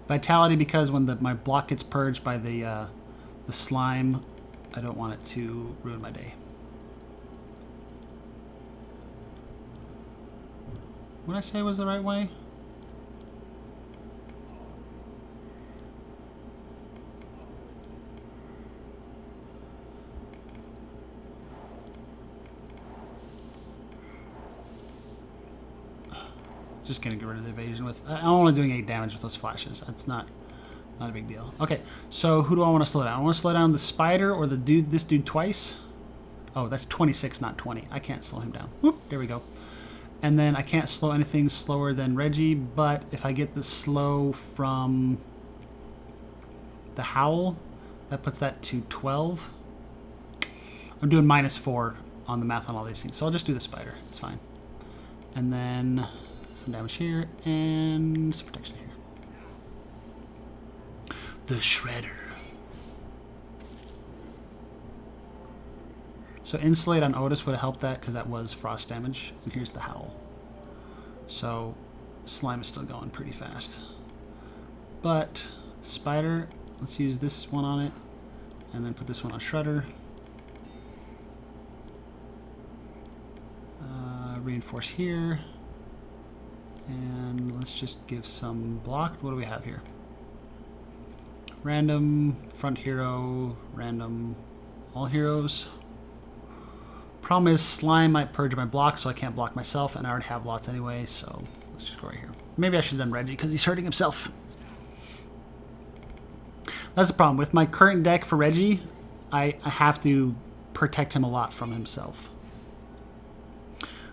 Vitality, because when my block gets purged by the slime, I don't want it to ruin my day. What did I say was the right way? Just gonna get rid of the evasion with. I'm only doing 8 damage with those flashes. That's not a big deal. Okay, so who do I want to slow down? I want to slow down the Spider or this dude twice. Oh, that's 26, not 20. I can't slow him down. Whoop, there we go. And then I can't slow anything slower than Reggie, but if I get the slow from the Howl, that puts that to 12. I'm doing -4 on the math on all these things, so I'll just do the Spider. It's fine. And then some damage here and some protection here. The Shredder. So Insulate on Otis would have helped that, because that was frost damage. And here's the Howl. So Slime is still going pretty fast. But Spider, let's use this one on it, and then put this one on Shredder. Reinforce here. And let's just give some blocked. What do we have here? Random, front hero, random, all heroes. Problem is, Slime might purge my block, so I can't block myself, and I already have lots anyway, so let's just go right here. Maybe I should have done Reggie, because he's hurting himself. That's the problem. With my current deck for Reggie, I have to protect him a lot from himself.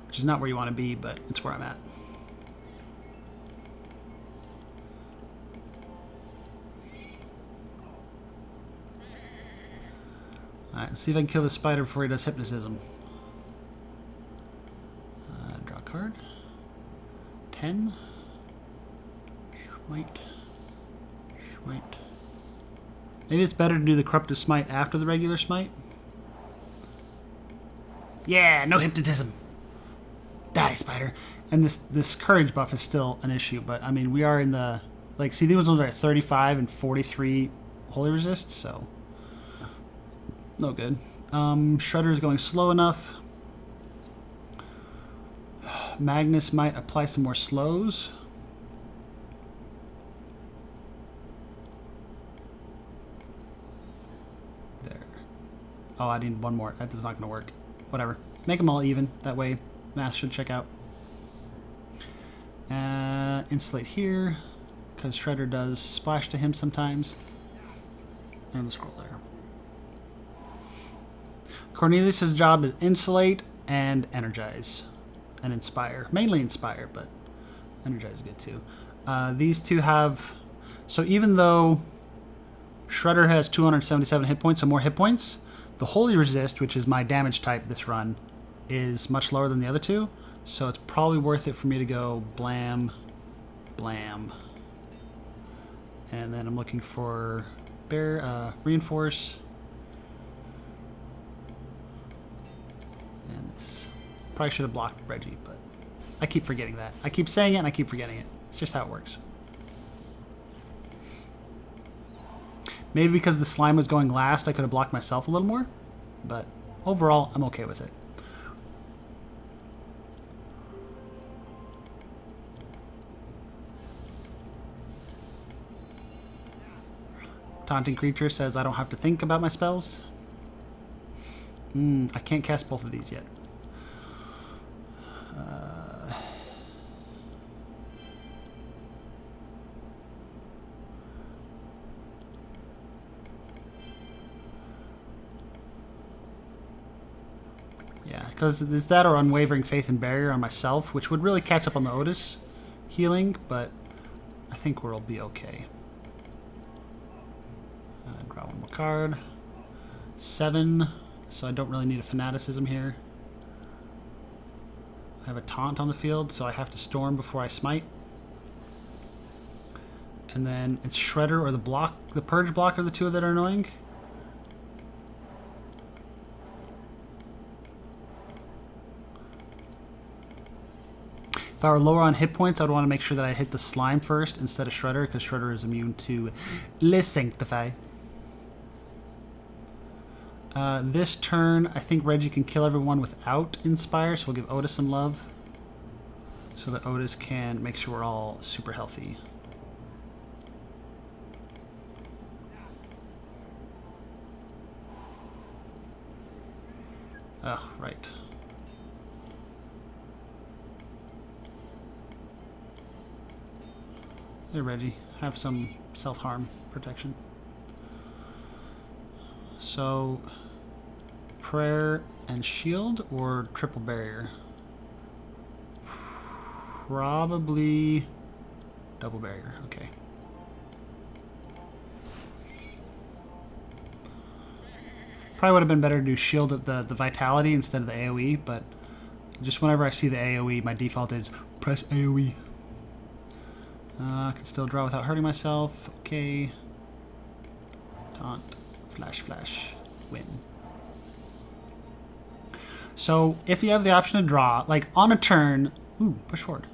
Which is not where you want to be, but it's where I'm at. Alright, let's see if I can kill the Spider before he does Hypnotism. Draw a card. 10. Smite. Smite. Maybe it's better to do the Corruptive Smite after the regular Smite. Yeah, no Hypnotism. Die, Spider. And this Courage buff is still an issue, but I mean, we are in the, like, see, these ones are at 35 and 43 holy resist, so no good. Shredder is going slow enough. Magnus might apply some more slows. There. Oh, I need one more. That is not going to work. Whatever. Make them all even. That way, math should check out. Insulate here, because Shredder does splash to him sometimes. And the scroll there. Cornelius' job is insulate and energize. And inspire. Mainly inspire, but energize is good too. These two have... So even though Shredder has 277 hit points, so more hit points, the Holy Resist, which is my damage type this run, is much lower than the other two. So it's probably worth it for me to go blam, blam. And then I'm looking for reinforce. And this. Probably should have blocked Reggie, but I keep forgetting that. I keep saying it and I keep forgetting it. It's just how it works. Maybe because the slime was going last, I could have blocked myself a little more. But overall, I'm okay with it. Taunting Creature says I don't have to think about my spells. I can't cast both of these yet. Yeah, because it's that or Unwavering Faith and Barrier on myself, which would really catch up on the Otis healing, but I think we'll be okay. Draw one more card. 7, so I don't really need a Fanaticism here. I have a Taunt on the field, so I have to Storm before I Smite. And then it's Shredder or the Purge block are the two that are annoying. If I were lower on hit points, I would want to make sure that I hit the Slime first instead of Shredder, because Shredder is immune to Le Sanctify. This turn, I think Reggie can kill everyone without Inspire, so we'll give Otis some love. So that Otis can make sure we're all super healthy. Oh, right. There, Reggie. Have some self-harm protection. So, prayer and shield or triple barrier? Probably double barrier. Okay. Probably would have been better to do shield of the vitality instead of the AoE, but just whenever I see the AoE, my default is press AoE. I can still draw without hurting myself. Okay. Taunt. Flash, flash. Win. So, if you have the option to draw, like on a turn... Ooh, push forward.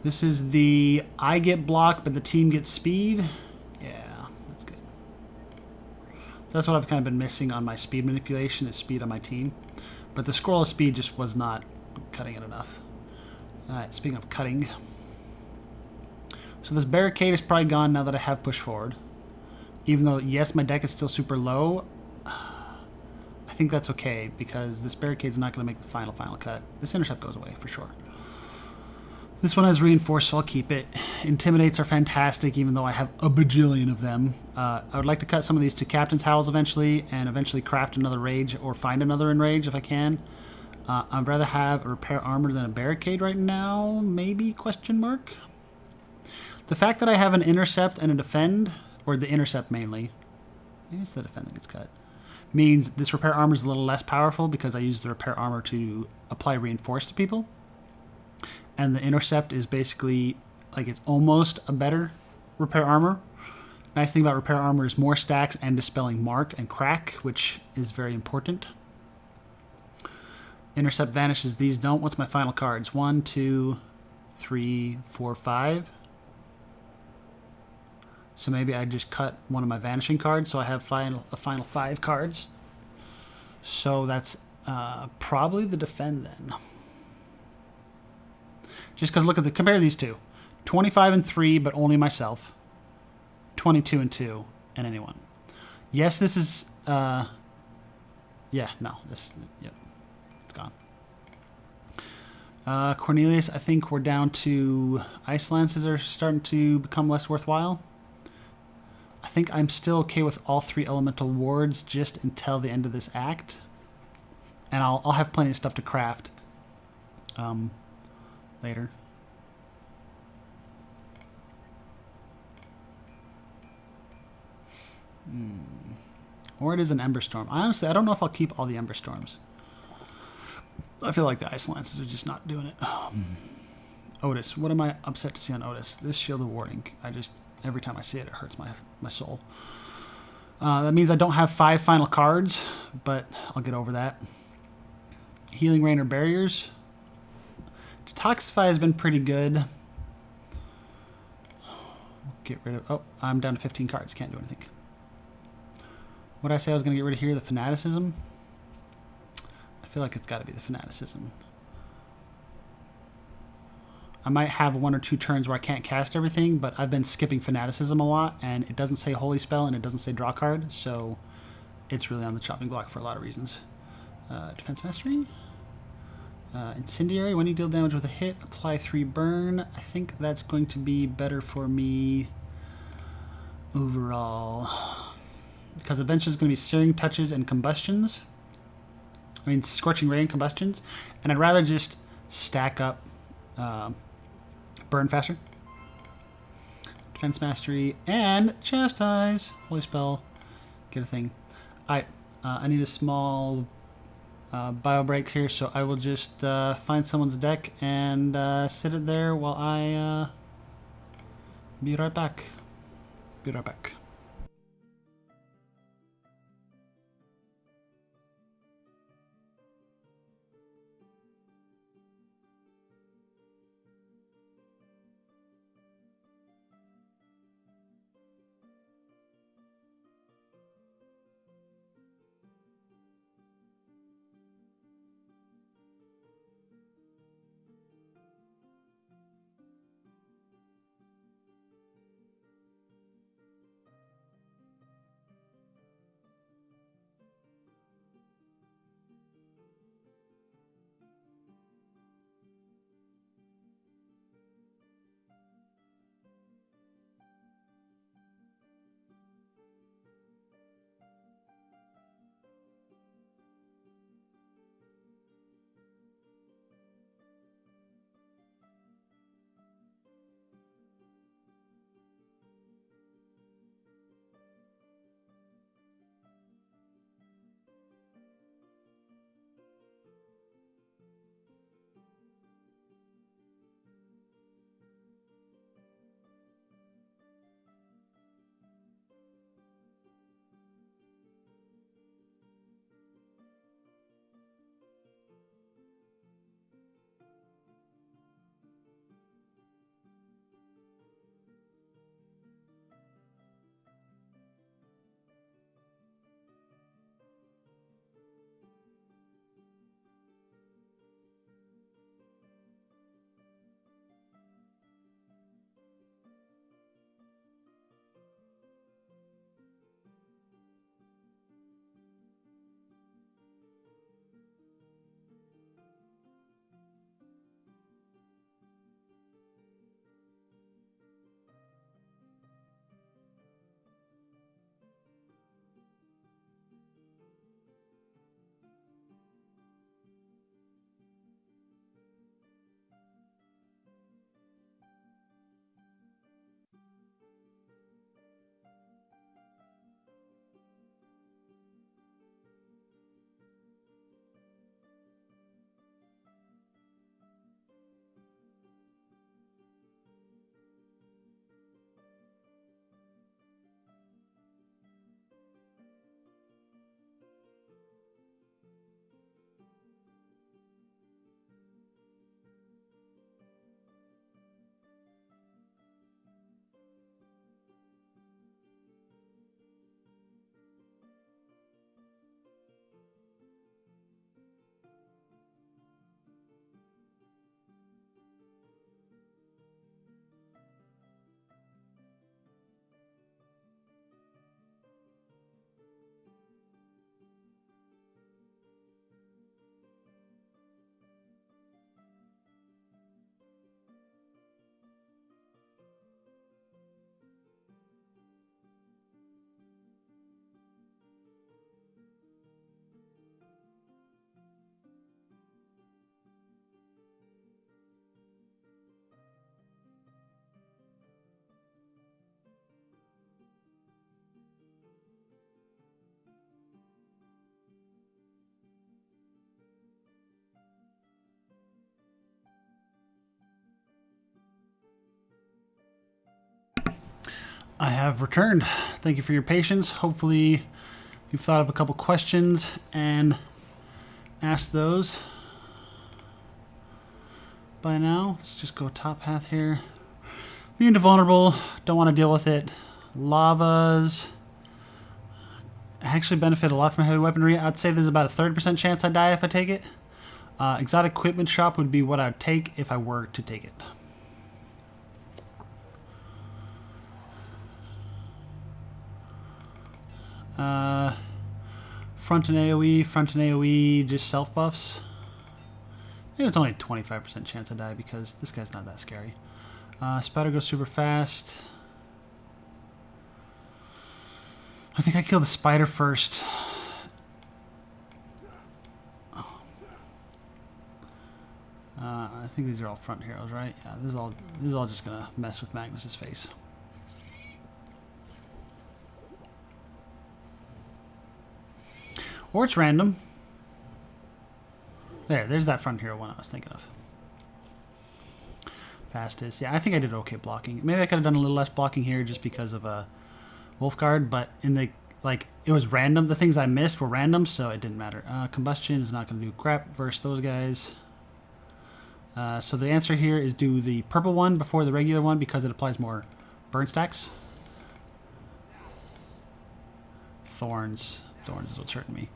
This is the I get block, but the team gets speed. Yeah, that's good. That's what I've kind of been missing on my speed manipulation, is speed on my team. But the scroll of speed just was not cutting it enough. Alright, speaking of cutting. So this barricade is probably gone now that I have push forward. Even though, yes, my deck is still super low, I think that's okay, because this barricade is not going to make the final cut. This intercept goes away, for sure. This one has reinforced, so I'll keep it. Intimidates are fantastic, even though I have a bajillion of them. I would like to cut some of these to Captain's Howls eventually, and eventually craft another Rage, or find another Enrage if I can. I'd rather have a repair armor than a barricade right now, maybe, question mark? The fact that I have an intercept and a defend, or the intercept mainly, maybe it's the defend that gets cut, means this repair armor is a little less powerful because I use the repair armor to apply reinforce to people. And the intercept is basically, like, it's almost a better repair armor. Nice thing about repair armor is more stacks and dispelling mark and crack, which is very important. Intercept vanishes, these don't. What's my final cards? 1, 2, 3, 4, 5. So maybe I just cut one of my vanishing cards, so I have the final 5 cards. So that's probably the defend then. Just because look at compare these two. 25 and 3, but only myself. 22 and 2, and anyone. Yes, this is yeah, no, yep. It's gone. Cornelius, I think we're down to Ice Lances are starting to become less worthwhile. I think I'm still okay with all 3 elemental wards just until the end of this act. And I'll have plenty of stuff to craft later. Or it is an Ember Storm. Honestly, I don't know if I'll keep all the Ember Storms. I feel like the Ice Lances are just not doing it. Otis. What am I upset to see on Otis? This Shield of Warding. Every time I see it, it hurts my soul. That means I don't have 5 final cards, but I'll get over that. Healing Rain or Barriers. Detoxify has been pretty good. Get rid of... Oh, I'm down to 15 cards. Can't do anything. What did I say I was going to get rid of here? The Fanaticism? I feel like it's got to be the Fanaticism. I might have 1 or 2 turns where I can't cast everything, but I've been skipping Fanaticism a lot, and it doesn't say Holy Spell, and it doesn't say Draw Card, so it's really on the chopping block for a lot of reasons. Defense Mastery? Incendiary. When you deal damage with a hit, apply 3 burn. I think that's going to be better for me overall. Because eventually it's going to be Searing Touches and Combustions. I mean, Scorching Ray and Combustions. And I'd rather just stack up Burn faster. Defense Mastery and Chastise. Holy Spell. Get a thing. Alright. I need a small bio break here, so I will just find someone's deck and sit it there while I be right back. Be right back. I have returned. Thank you for your patience. Hopefully you've thought of a couple questions and asked those by now. Let's just go top path here. Being vulnerable, don't want to deal with it. Lavas. I actually benefit a lot from heavy weaponry. I'd say there's about a 30% chance I die if I take it. Exotic equipment shop would be what I would take if I were to take it. Front and AoE, just self buffs. Maybe it's only a 25% chance I die because this guy's not that scary. Spider goes super fast. I think I killed the spider first. I think these are all front heroes, right? Yeah, this is all just gonna mess with Magnus's face. Or it's random. There's that front hero one I was thinking of. Fastest. Yeah, I think I did okay blocking. Maybe I could have done a little less blocking here just because of a wolf guard, but in the it was random. The things I missed were random, so it didn't matter. Combustion is not going to do crap versus those guys. So the answer here is do the purple one before the regular one because it applies more burn stacks. Thorns is what's hurting me.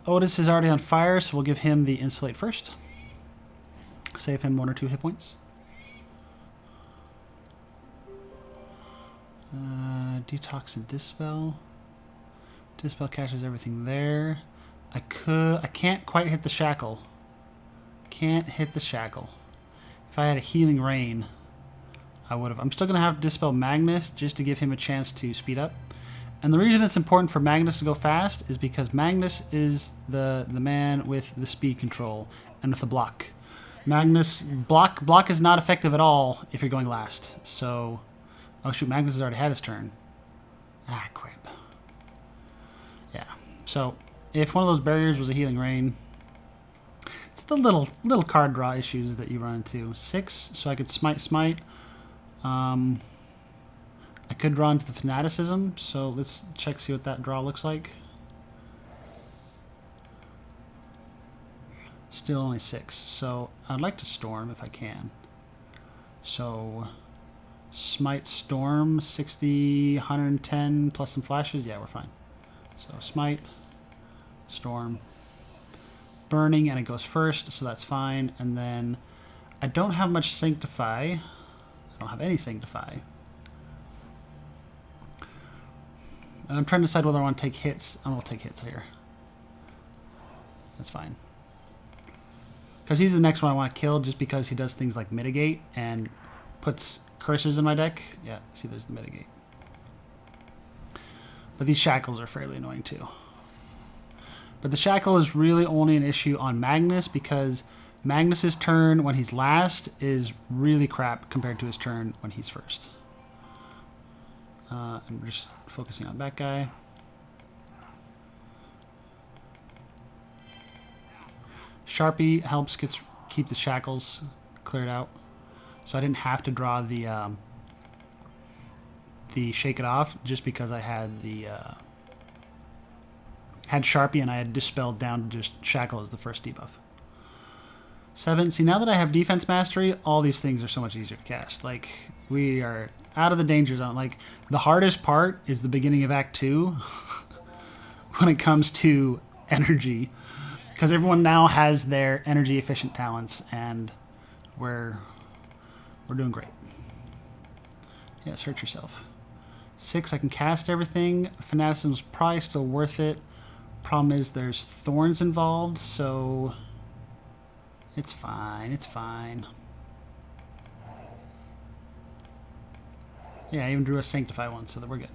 Otis is already on fire, so we'll give him the insulate first. Save him 1 or 2 hit points. Detox and Dispel. Dispel catches everything there. I can't quite hit the shackle. Can't hit the shackle. If I had a healing rain, I would have. I'm still going to have to Dispel Magnus just to give him a chance to speed up. And the reason it's important for Magnus to go fast is because Magnus is the man with the speed control and with the block. Magnus block is not effective at all if you're going last. So, oh shoot, Magnus has already had his turn. Ah, crap. Yeah. So, if one of those barriers was a healing rain, it's the little card draw issues that you run into. 6, so I could smite. I could draw into the fanaticism, so let's see what that draw looks like. Still only 6, so I'd like to storm if I can. So smite storm 60, 110 plus some flashes. Yeah, we're fine. So smite, storm, burning, and it goes first, so that's fine. And then I don't have much sanctify. I don't have any sanctify. I'm trying to decide whether I want to take hits. I'm going to take hits here. That's fine. Because he's the next one I want to kill just because he does things like mitigate and puts curses in my deck. Yeah, see, there's the mitigate. But these shackles are fairly annoying too. But the shackle is really only an issue on Magnus because Magnus's turn when he's last is really crap compared to his turn when he's first. I'm just focusing on that guy. Sharpie helps keep the shackles cleared out, so I didn't have to draw the shake it off just because I had had Sharpie and I had dispelled down to just shackle as the first debuff. 7. See, now that I have defense mastery, all these things are so much easier to cast. Like, we are out of the danger zone. Like, the hardest part is the beginning of Act 2 when it comes to energy. Because everyone now has their energy efficient talents, and we're doing great. Yes, hurt yourself. 6, I can cast everything. Fanaticism's probably still worth it. Problem is there's thorns involved, so it's fine. It's fine. Yeah, I even drew a Sanctify one, so that we're good.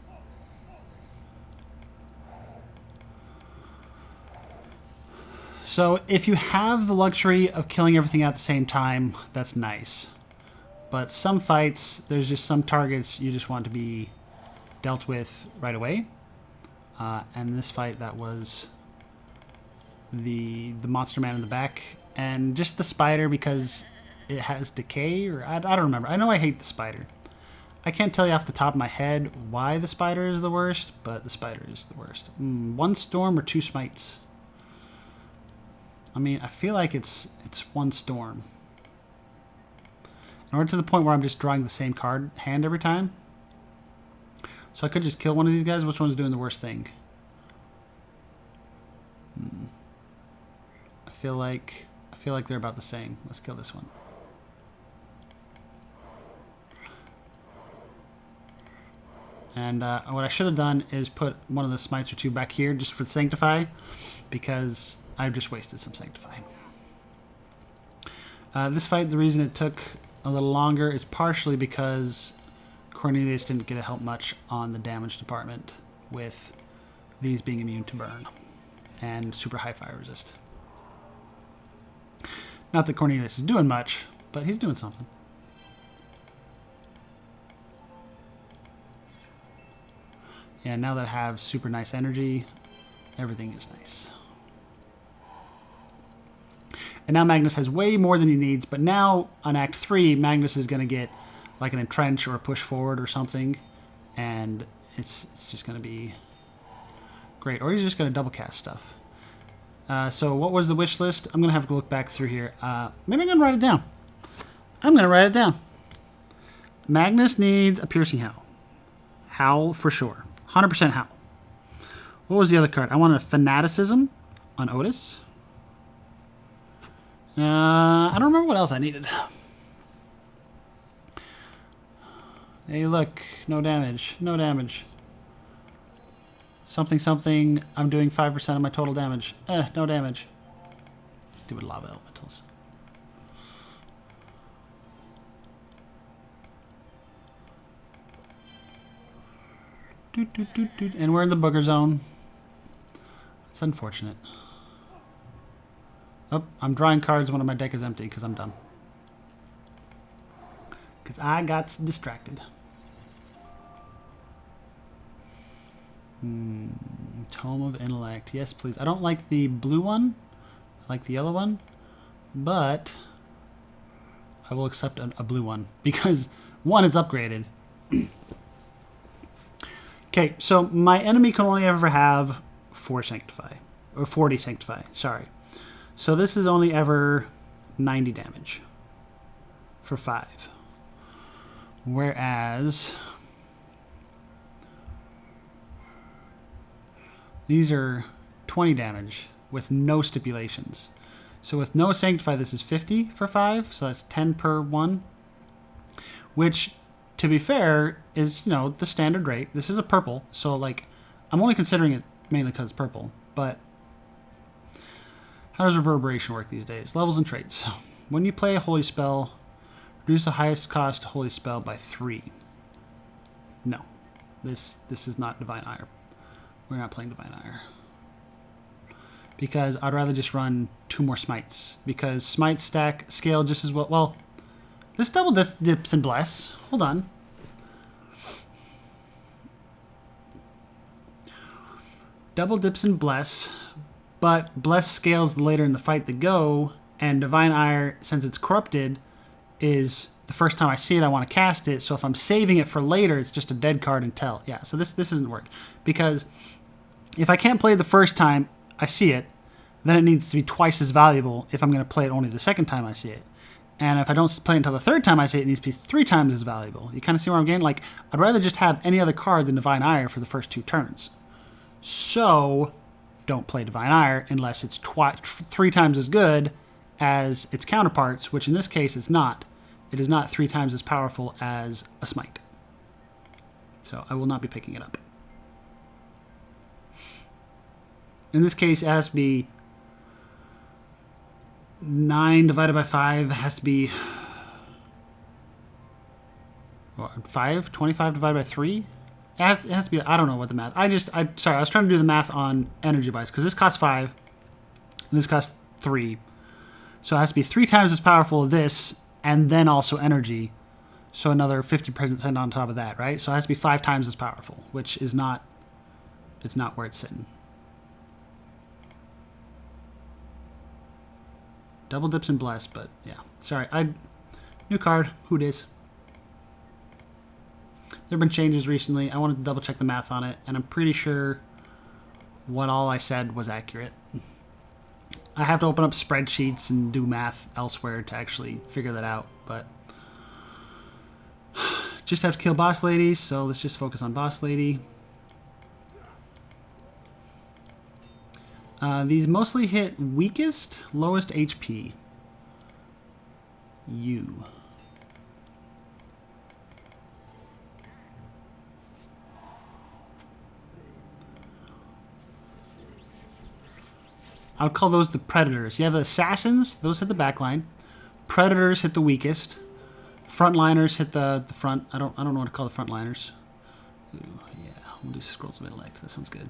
So if you have the luxury of killing everything at the same time, that's nice. But some fights, there's just some targets you just want to be dealt with right away. And in this fight, that was the monster man in the back. And just the spider because it has decay, or I don't remember. I know I hate the spider. I can't tell you off the top of my head why the spider is the worst, but the spider is the worst. One storm or two smites? I mean, I feel like it's one storm. In order to the point where I'm just drawing the same card hand every time. So I could just kill one of these guys. Which one's doing the worst thing? I feel like they're about the same. Let's kill this one. And what I should have done is put one of the smites or two back here just for Sanctify, because I've just wasted some Sanctify. This fight, the reason it took a little longer is partially because Cornelius didn't get to help much on the damage department with these being immune to burn and super high fire resist. Not that Cornelius is doing much, but he's doing something. Yeah, now that I have super nice energy, everything is nice. And now Magnus has way more than he needs, but now on Act 3, Magnus is going to get like an entrench or a push forward or something, and it's just going to be great. Or he's just going to double cast stuff. So what was the wish list? I'm going to have to look back through here. Maybe I'm going to write it down. I'm going to write it down. Magnus needs a piercing howl. Howl for sure. 100% howl. What was the other card? I wanted a fanaticism on Otis. I don't remember what else I needed. Hey, look. No damage. No damage. Something, something. I'm doing 5% of my total damage. No damage. Stupid lava elementals. And we're in the booger zone. It's unfortunate. Oh, I'm drawing cards when my deck is empty because I'm dumb. Because I got distracted. Tome of Intellect. Yes, please. I don't like the blue one. I like the yellow one. But I will accept a blue one. Because, one, it's upgraded. Okay, so my enemy can only ever have 4 Sanctify. Or 40 Sanctify. Sorry. So this is only ever 90 damage. For 5. Whereas these are 20 damage with no stipulations. So with no Sanctify, this is 50 for 5. So that's 10 per 1. Which, to be fair, is, you know, the standard rate. This is a purple. So, like, I'm only considering it mainly because it's purple. But how does Reverberation work these days? Levels and traits. When you play a Holy Spell, reduce the highest cost Holy Spell by 3. No. This is not Divine Ire. We're not playing Divine Ire. Because I'd rather just run 2 more Smites. Because Smites stack scale just as well. Well, this double dips and bless. Hold on. Double dips and bless. But bless scales later in the fight to go. And Divine Ire, since it's corrupted, is the first time I see it, I want to cast it. So if I'm saving it for later, it's just a dead card until. Yeah, so this doesn't work. Because if I can't play it the first time I see it, then it needs to be twice as valuable if I'm going to play it only the second time I see it. And if I don't play it until the third time I see it, it needs to be 3 times as valuable. You kind of see where I'm getting? Like, I'd rather just have any other card than Divine Ire for the first 2 turns. So, don't play Divine Ire unless it's 3 times as good as its counterparts, which in this case it's not. It is not 3 times as powerful as a Smite. So, I will not be picking it up. In this case, it has to be 9 divided by 5. It has to be 5? 25 divided by 3? It has to be, I don't know what the math. Sorry, I was trying to do the math on energy buys, because this costs 5, and this costs 3. So it has to be 3 times as powerful as this, and then also energy. So another 50% on top of that, right? So it has to be 5 times as powerful, which is not, it's not where it's sitting. Double dips and bless, but yeah. Sorry, new card. Who dis? There have been changes recently. I wanted to double check the math on it, and I'm pretty sure what all I said was accurate. I have to open up spreadsheets and do math elsewhere to actually figure that out, but just have to kill boss lady, so let's just focus on boss lady. These mostly hit weakest, lowest HP. You. I would call those the predators. You have the assassins, those hit the back line. Predators hit the weakest. Frontliners hit the front. I don't know what to call the frontliners. Ooh, yeah, we'll do scrolls of intellect. That sounds good.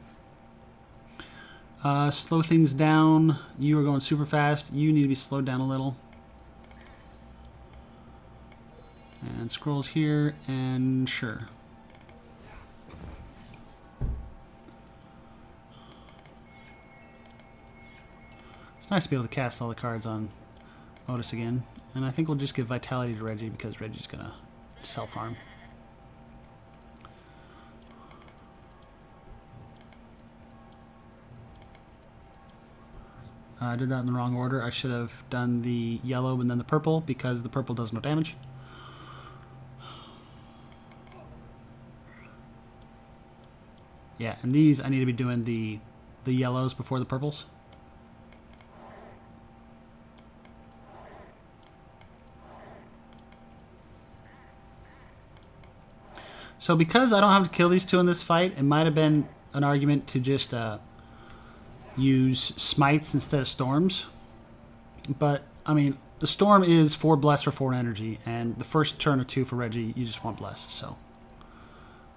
Slow things down. You are going super fast. You need to be slowed down a little. And scrolls here, and sure. It's nice to be able to cast all the cards on Otis again. And I think we'll just give Vitality to Reggie because Reggie's going to self-harm. I did that in the wrong order. I should have done the yellow and then the purple because the purple does no damage. Yeah, and these I need to be doing the yellows before the purples. So because I don't have to kill these two in this fight, it might have been an argument to just use smites instead of storms. But, I mean, the storm is 4 bless for 4 energy, and the first turn or 2 for Reggie, you just want bless. So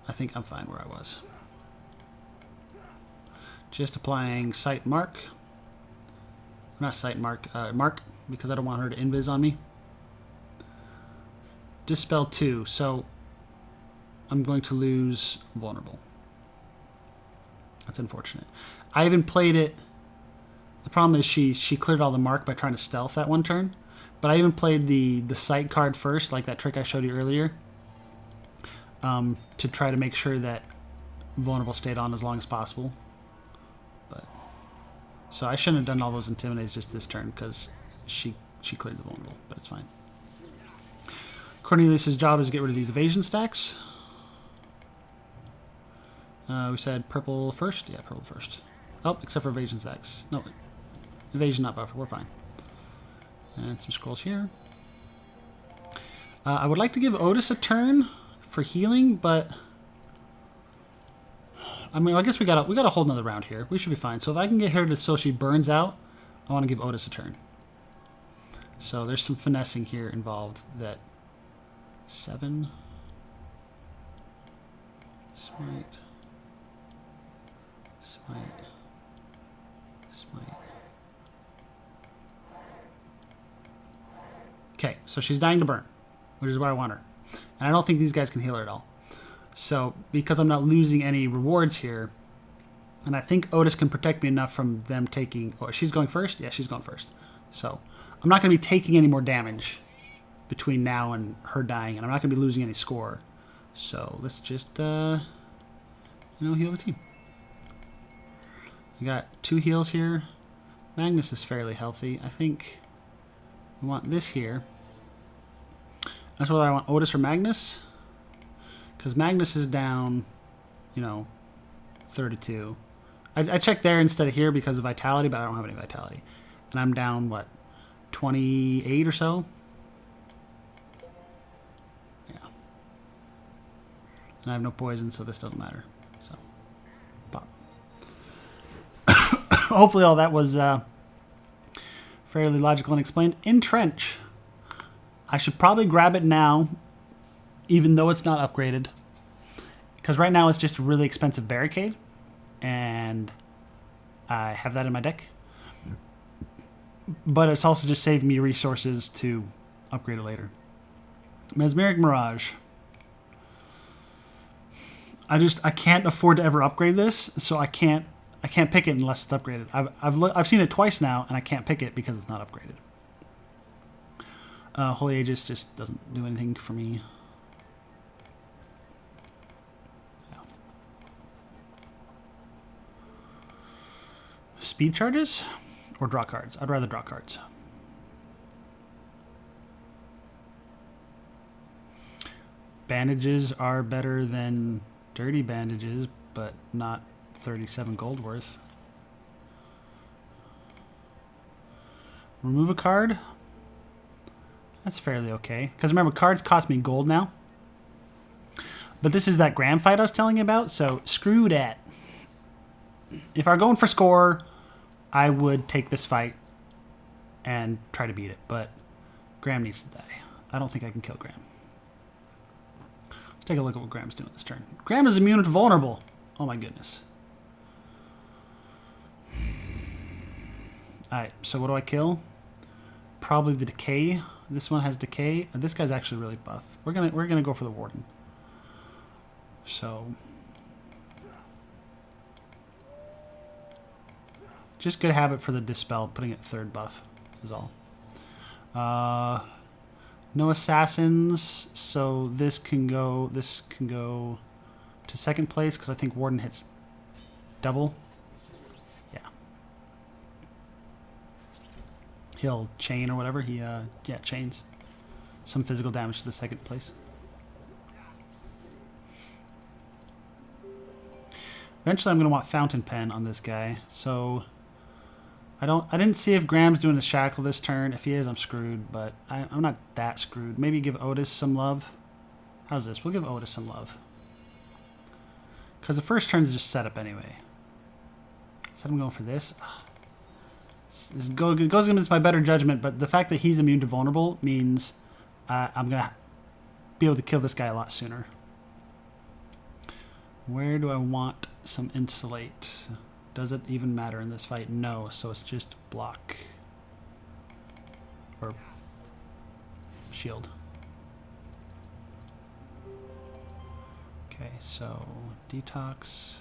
I think I'm fine where I was. Just applying sight mark. Not sight mark, mark, because I don't want her to invis on me. Dispel 2, so I'm going to lose vulnerable. That's unfortunate. I even played it. The problem is she cleared all the mark by trying to stealth that one turn. But I even played the sight card first, like that trick I showed you earlier, to try to make sure that vulnerable stayed on as long as possible. But so I shouldn't have done all those intimidates just this turn because she cleared the vulnerable, but it's fine. Cornelius' job is to get rid of these evasion stacks. We said purple first? Yeah, purple first. Oh, except for evasion stacks. No, evasion not buffer. We're fine. And some scrolls here. I would like to give Otis a turn for healing, but I mean, I guess we got a whole nother round here. We should be fine. So if I can get her to so she burns out, I want to give Otis a turn. So there's some finessing here involved. That 7 smite. Smite. Smite. Okay, so she's dying to burn, which is what I want her. And I don't think these guys can heal her at all. So, because I'm not losing any rewards here, and I think Otis can protect me enough from them taking... Oh, she's going first? Yeah, she's going first. So, I'm not going to be taking any more damage between now and her dying, and I'm not going to be losing any score. So, let's just, heal the team. I got 2 heals here. Magnus is fairly healthy. I think we want this here. That's whether I want Otis or Magnus. Because Magnus is down, 32. I checked there instead of here because of Vitality, but I don't have any Vitality. And I'm down, what, 28 or so? Yeah. And I have no poison, so this doesn't matter. So, pop. Hopefully all that was fairly logical and explained. Entrench. I should probably grab it now, even though it's not upgraded. Because right now it's just a really expensive barricade. And I have that in my deck. But it's also just saved me resources to upgrade it later. Mesmeric Mirage. I can't afford to ever upgrade this, so I can't pick it unless it's upgraded. I've seen it twice now, and I can't pick it because it's not upgraded. Holy Aegis just doesn't do anything for me. speed charges or draw cards? I'd rather draw cards. Bandages are better than dirty bandages, but not 37 gold worth. Remove a card. That's fairly okay. Because remember, cards cost me gold now. But this is that Graham fight I was telling you about, so screw that. If I were going for score, I would take this fight and try to beat it. But Graham needs to die. I don't think I can kill Graham. Let's take a look at what Graham's doing this turn. Graham is immune to vulnerable. Oh my goodness. Alright, so what do I kill? Probably the decay. This one has decay. This guy's actually really buff. We're gonna go for the warden. So just good habit for the dispel, putting it third buff is all. No assassins, so this can go to second place because I think warden hits double. Yeah. He'll chain or whatever. He yeah, chains some physical damage to the second place. Eventually I'm going to want Fountain Pen on this guy, so I didn't see if Graham's doing a shackle this turn. If he is, I'm screwed, but I'm not that screwed. Maybe give Otis some love. How's this? We'll give Otis some love. Because the first turn's just set up anyway. So I'm going for this. This goes against my better judgment, but the fact that he's immune to vulnerable means I'm going to be able to kill this guy a lot sooner. Where do I want some insulate? Does it even matter in this fight? No, so it's just block. Or shield. Okay, so detox.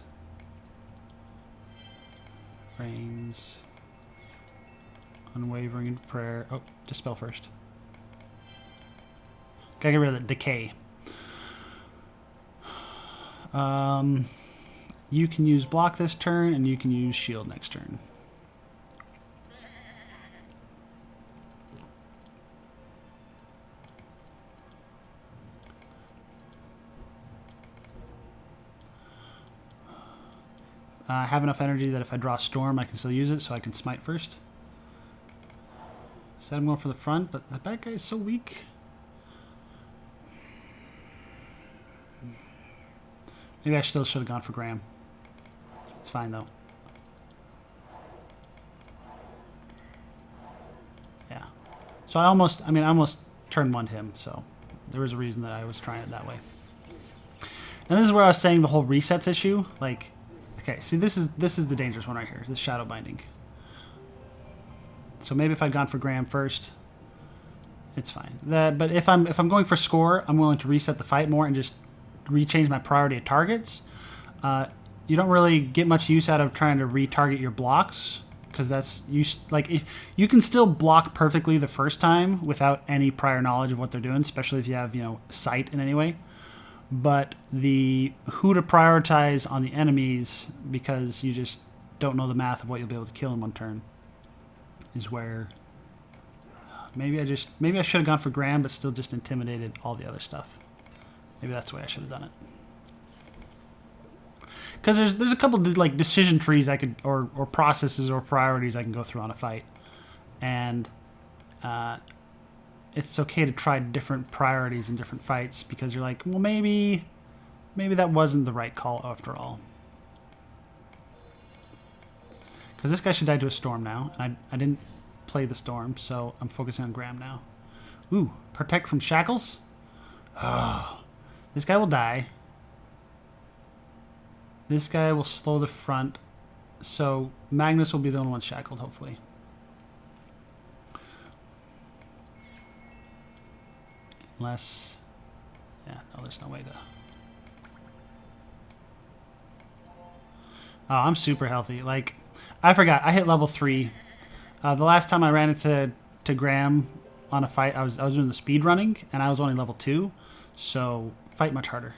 Reigns. Unwavering in prayer. Oh, dispel first. Gotta get rid of the decay. You can use block this turn, and you can use shield next turn. I have enough energy that if I draw Storm, I can still use it, so I can smite first. So I'm going for the front, but the bad guy is so weak. Maybe I still should have gone for Graham. It's fine, though. Yeah. So I almost turn one him, so there was a reason that I was trying it that way. And this is where I was saying the whole resets issue. Like, okay, see, this is the dangerous one right here, this shadow binding. So maybe if I'd gone for Graham first, it's fine. But if I'm going for score, I'm willing to reset the fight more and just rechange my priority of targets. You don't really get much use out of trying to retarget your blocks, because that's if you can still block perfectly the first time without any prior knowledge of what they're doing, especially if you have sight in any way. But the who to prioritize on the enemies, because you just don't know the math of what you'll be able to kill in one turn, is where maybe I should have gone for Graham, but still just intimidated all the other stuff. Maybe that's the way I should have done it. Because there's a couple of like decision trees I could, or processes or priorities I can go through on a fight, and it's okay to try different priorities in different fights, because you're like, well, maybe that wasn't the right call after all. Because this guy should die to a storm now, and I didn't play the storm, so I'm focusing on Graham now. Ooh, protect from shackles. Oh, this guy will die. This guy will slow the front, so Magnus will be the only one shackled, hopefully. Unless, yeah, no, there's no way to. Oh, I'm super healthy. Like, I forgot, I hit level 3. The last time I ran into Graham on a fight, I was doing the speed running, and I was only level 2, so fight much harder.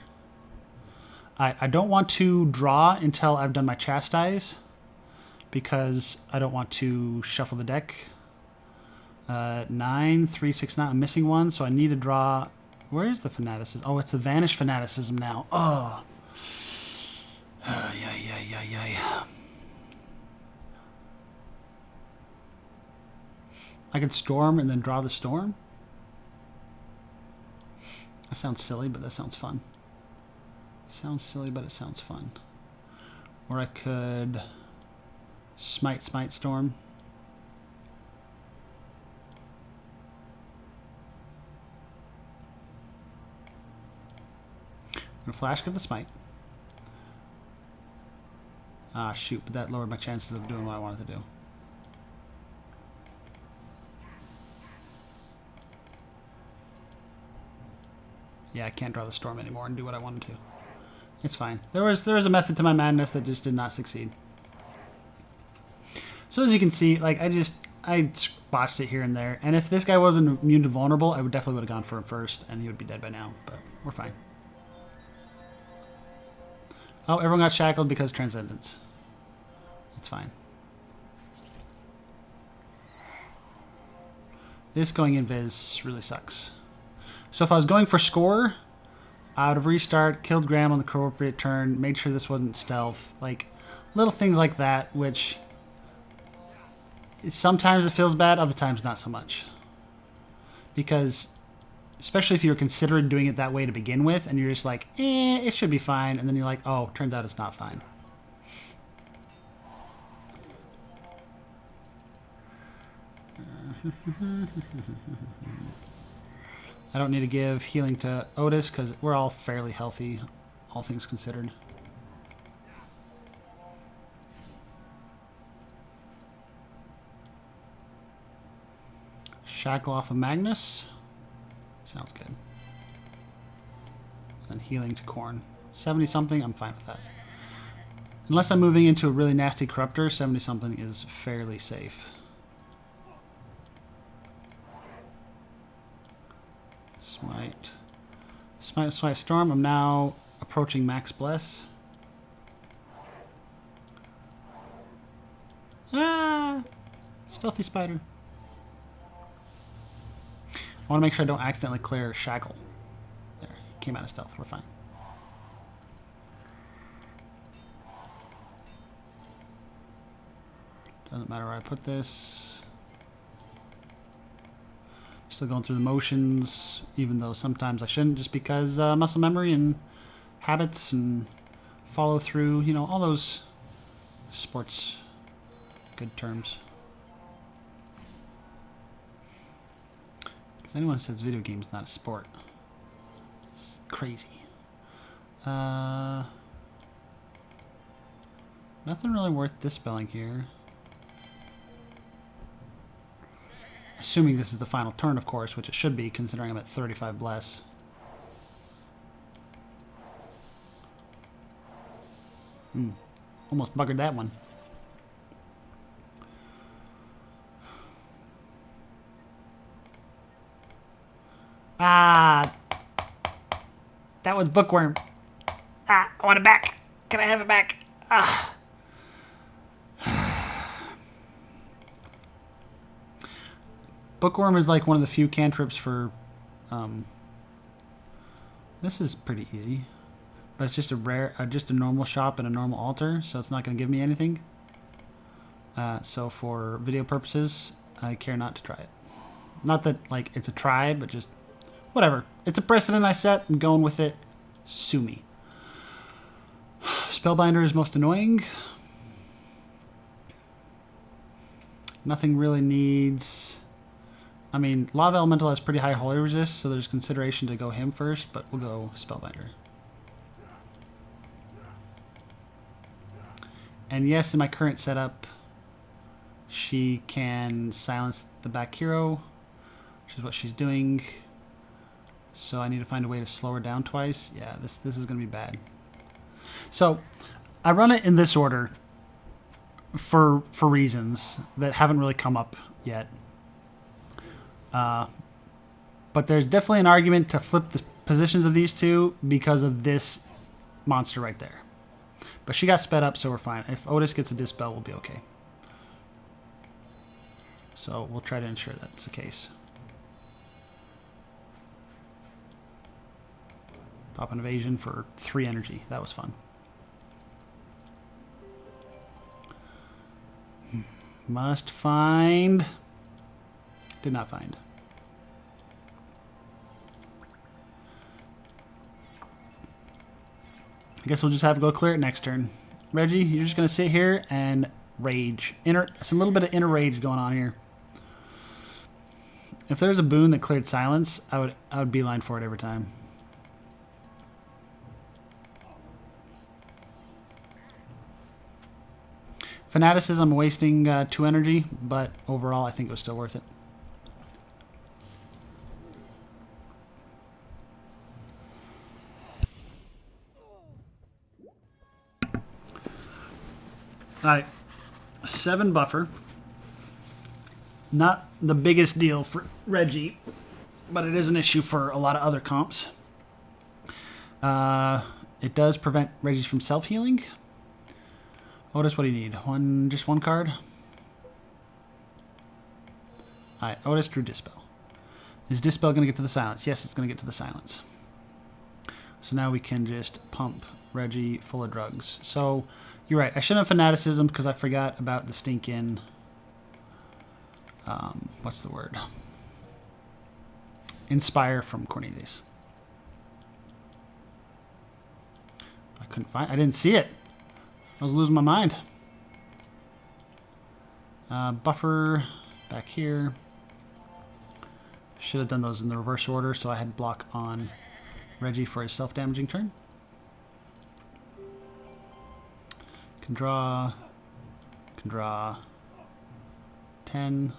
I don't want to draw until I've done my chastise, because I don't want to shuffle the deck. 9, 3, 6, 9. I'm missing one, so I need to draw. Where is the fanaticism? Oh, it's the Vanish fanaticism now. Oh. Yeah. I could storm and then draw the storm. That sounds silly, but that sounds fun. Sounds silly, but it sounds fun. Or I could smite storm. I'm gonna flash give the smite. Ah, shoot, but that lowered my chances of doing what I wanted to do. Yeah, I can't draw the storm anymore and do what I wanted to. It's fine. There was a method to my madness that just did not succeed. So as you can see, like I botched it here and there. And if this guy wasn't immune to vulnerable, I would definitely would have gone for him first, and he would be dead by now. But we're fine. Oh, everyone got shackled because Transcendence. It's fine. This going invis really sucks. So if I was going for score, I would have restart, killed Graham on the appropriate turn, made sure this wasn't stealth. Like, little things like that, which sometimes it feels bad, other times not so much. Because, especially if you're considering doing it that way to begin with, and you're just like, it should be fine, and then you're like, oh, turns out it's not fine. I don't need to give healing to Otis because we're all fairly healthy, all things considered. Shackle off of Magnus. Sounds good. And healing to Korn. 70 something, I'm fine with that. Unless I'm moving into a really nasty corruptor, 70 something is fairly safe. Smite Storm. I'm now approaching Max Bless. Ah! Stealthy Spider. I want to make sure I don't accidentally clear Shackle. There, he came out of stealth. We're fine. Doesn't matter where I put this. Still going through the motions, even though sometimes I shouldn't, just because muscle memory and habits and follow through, you know, all those sports good terms. Because anyone who says video games not a sport, it's crazy. Nothing really worth dispelling here. Assuming this is the final turn, of course, which it should be, considering I'm at 35 bless. Almost buggered that one. Ah! That was Bookworm. Ah, I want it back. Can I have it back? Ah! Bookworm is like one of the few cantrips for, this is pretty easy, but it's just a rare, just a normal shop and a normal altar, so it's not going to give me anything. So for video purposes, I care not to try it. Not that, like, it's a try, but just, whatever. It's a precedent I set, I'm going with it. Sue me. Spellbinder is most annoying. Nothing really needs... I mean, Lava Elemental has pretty high holy resist, so there's consideration to go him first, but we'll go Spellbinder. And yes, in my current setup, she can silence the back hero, which is what she's doing. So I need to find a way to slow her down twice. Yeah, this is going to be bad. So I run it in this order for reasons that haven't really come up yet. But there's definitely an argument to flip the positions of these two because of this monster right there. But she got sped up, so we're fine. If Otis gets a dispel, we'll be okay. So we'll try to ensure that's the case. Pop an evasion for 3 energy. That was fun. Must find. Did not find. I guess we'll just have to go clear it next turn. Reggie, you're just going to sit here and rage. Some little bit of inner rage going on here. If there's a boon that cleared silence, I would beeline for it every time. Fanaticism, I'm wasting 2 energy, but overall I think it was still worth it. Alright, 7 buffer. Not the biggest deal for Reggie, but it is an issue for a lot of other comps. It does prevent Reggie from self-healing. Otis, what do you need? Just one card? Alright, Otis drew Dispel. Is Dispel going to get to the silence? Yes, it's going to get to the silence. So now we can just pump Reggie full of drugs. So, you're right. I shouldn't have Fanaticism because I forgot about the stinking... what's the word? Inspire from Cornelius. I couldn't find... I didn't see it. I was losing my mind. Buffer back here. Should have done those in the reverse order so I had block on Reggie for his self-damaging turn. Can draw 10.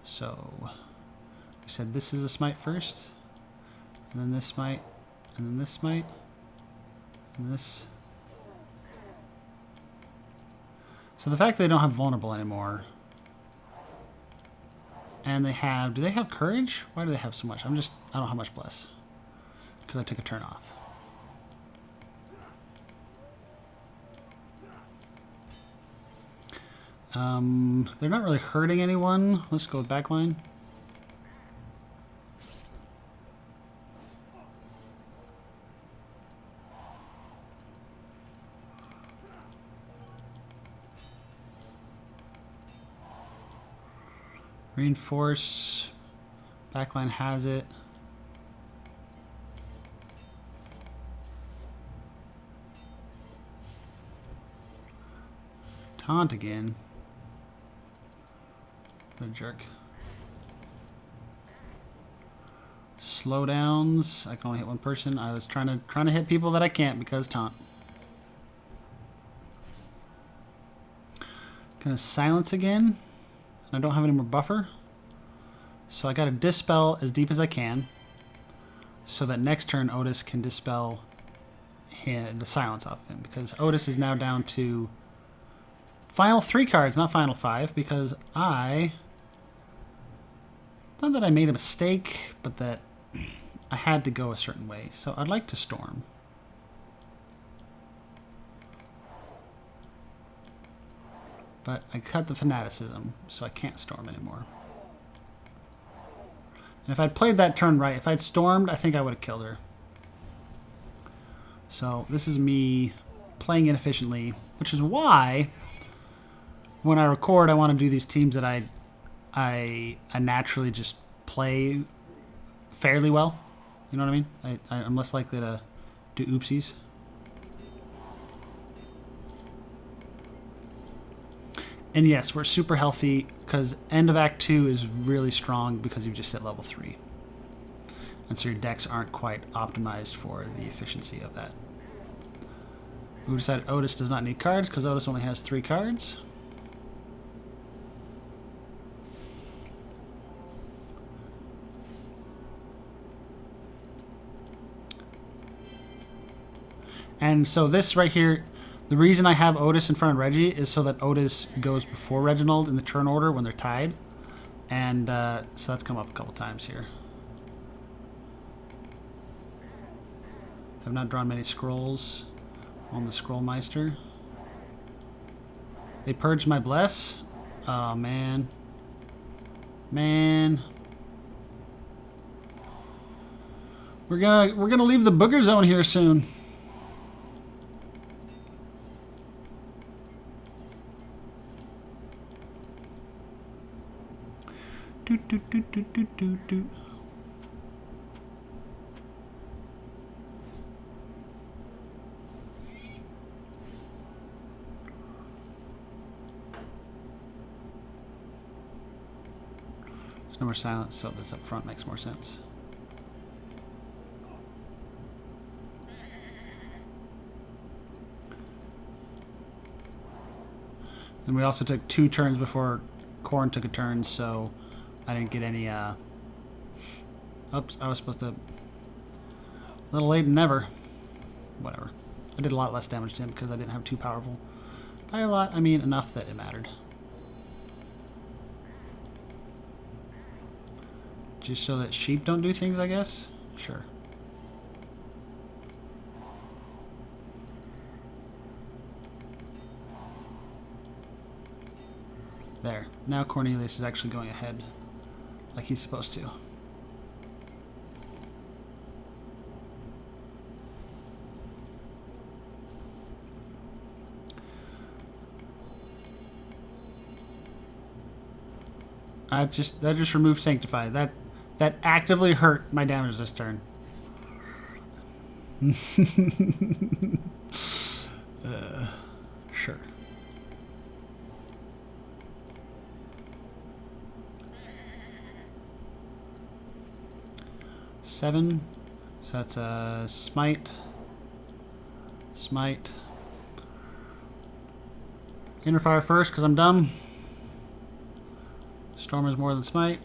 So we said this is a smite first, and then this smite, and then this smite, and this. So the fact they don't have vulnerable anymore, and they have, do they have courage? Why do they have so much? I don't have much bless because I took a turn off. They're not really hurting anyone. Let's go with backline. Reinforce. Backline has it. Taunt again. What a jerk. Slowdowns. I can only hit one person. I was trying to hit people that I can't because taunt. Gonna silence again. I don't have any more buffer. So I gotta dispel as deep as I can. So that next turn Otis can dispel the silence off him. Because Otis is now down to final 3 cards, not final 5, because not that I made a mistake, but that I had to go a certain way. So I'd like to storm. But I cut the fanaticism, so I can't storm anymore. And if I'd played that turn right, if I'd stormed, I think I would have killed her. So this is me playing inefficiently, which is why when I record, I want to do these teams that I naturally just play fairly well. You know what I mean? I'm less likely to do oopsies. And yes, we're super healthy because end of Act 2 is really strong because you've just hit level 3. And so your decks aren't quite optimized for the efficiency of that. We decided Otis does not need cards because Otis only has 3 cards. And so this right here, the reason I have Otis in front of Reggie is so that Otis goes before Reginald in the turn order when they're tied. And so that's come up a couple times here. I've not drawn many scrolls on the Scrollmeister. They purged my bless. Oh man. Man. We're gonna leave the booger zone here soon. Do, do, do, do, do, do, do. There's no more silence, so this up front makes more sense. And we also took 2 turns before Corn took a turn, so I didn't get any, oops, I was supposed to... A little late and never. Whatever. I did a lot less damage to him because I didn't have too powerful. By a lot, I mean enough that it mattered. Just so that sheep don't do things, I guess? Sure. There. Now Cornelius is actually going ahead like he's supposed to. That just removed Sanctify. That actively hurt my damage this turn. Sure. Seven. So that's a smite. Smite. Inner fire first because I'm dumb. Storm is more than smite.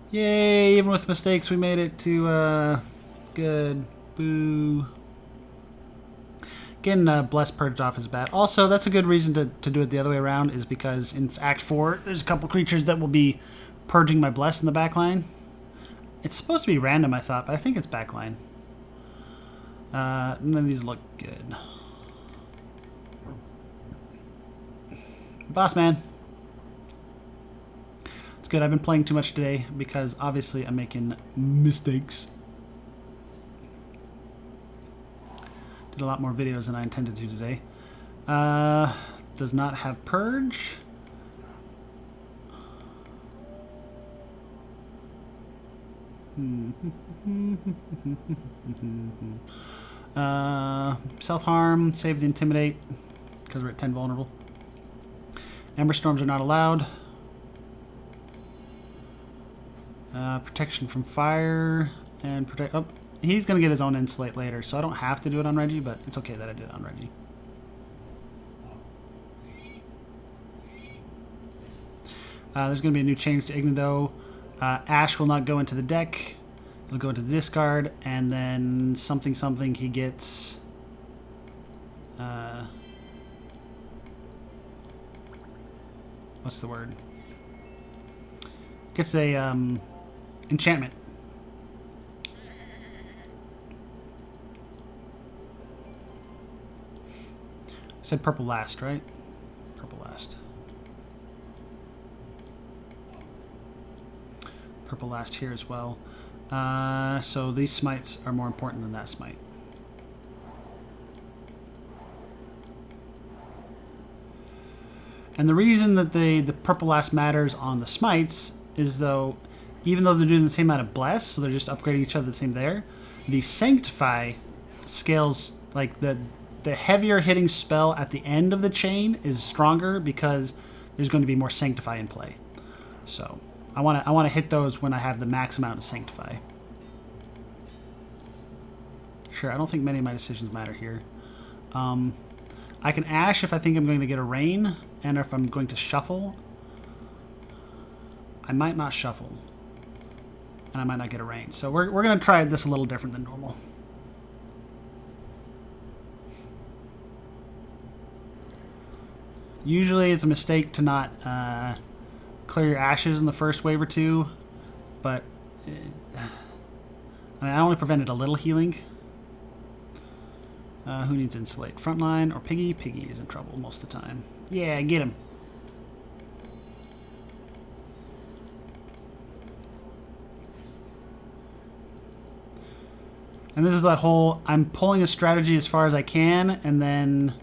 Yay, even with mistakes we made it to good. Boo. Getting Blessed purged off is bad. Also, that's a good reason to do it the other way around, is because in Act 4, there's a couple creatures that will be purging my Bless in the back line. It's supposed to be random, I thought, but I think it's back line. None of these look good. Boss man. It's good. I've been playing too much today because obviously I'm making mistakes. Did a lot more videos than I intended to today. Does not have purge. Self-harm, save the intimidate because we're at 10 vulnerable. Ember storms are not allowed. Protection from fire and protect. Oh, he's gonna get his own insulate later, so I don't have to do it on Reggie, but it's okay that I did it on Reggie. There's gonna be a new change to Ignado. Ash will not go into the deck. It'll go into the discard, and then something something he gets. What's the word? Gets a enchantment. I said purple last, right? Purple last. Purple last here as well. So these smites are more important than that smite. And the reason that the purple last matters on the smites is though, even though they're doing the same amount of bless, so they're just upgrading each other the same there, the sanctify scales, like the heavier hitting spell at the end of the chain is stronger because there's going to be more sanctify in play. So I want to hit those when I have the max amount of sanctify. Sure, I don't think many of my decisions matter here. I can ash if I think I'm going to get a rain, and if I'm going to shuffle. I might not shuffle, and I might not get a rain. So we're going to try this a little different than normal. Usually it's a mistake to not clear your ashes in the first wave or two, but I mean, I only prevented a little healing. Who needs insulate? Frontline or Piggy? Piggy is in trouble most of the time. Yeah, get him. And this is that whole, I'm pulling a strategy as far as I can, and then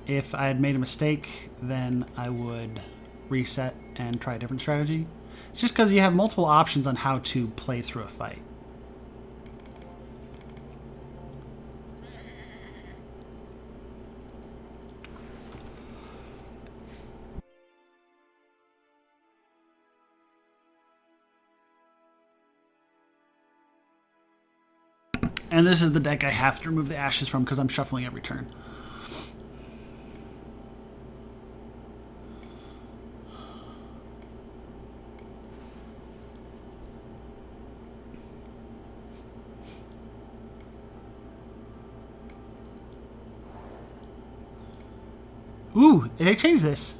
if I had made a mistake, then I would reset and try a different strategy. It's just because you have multiple options on how to play through a fight. And this is the deck I have to remove the ashes from because I'm shuffling every turn. Ooh, they changed this.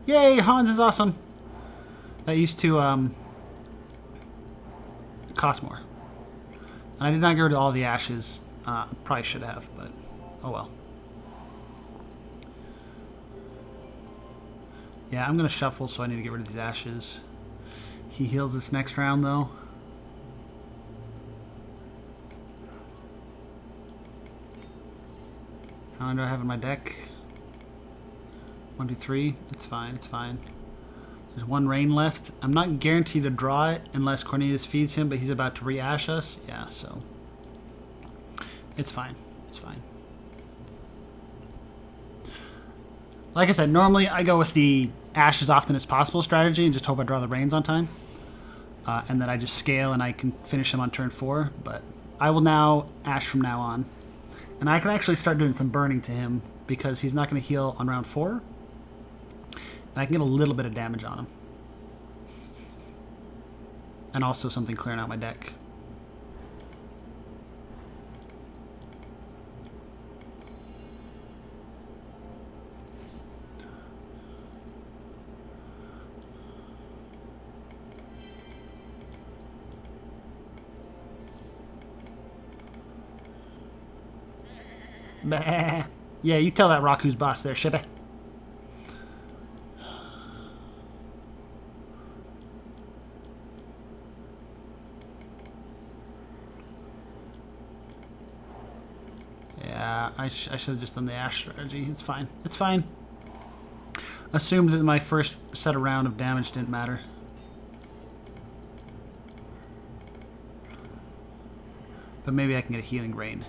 Yay, Hans is awesome. That used to cost more. And I did not get rid of all the ashes. Probably should have, but oh well. Yeah, I'm going to shuffle, so I need to get rid of these ashes. He heals this next round, though. How many do I have in my deck? 1, 2, 3. It's fine, it's fine. There's 1 rain left. I'm not guaranteed to draw it unless Cornelius feeds him, but he's about to re-ash us. Yeah, so it's fine. It's fine. Like I said, normally I go with the ash as often as possible strategy and just hope I draw the rains on time. And then I just scale and I can finish him on turn 4. But I will now ash from now on. And I can actually start doing some burning to him because he's not going to heal on round 4. And I can get a little bit of damage on him. And also something clearing out my deck. Bah. Yeah, you tell that Raku's boss there, Shippy. Yeah, I should have just done the ash strategy. It's fine. It's fine. Assumed that my first set of round of damage didn't matter. But maybe I can get a healing rain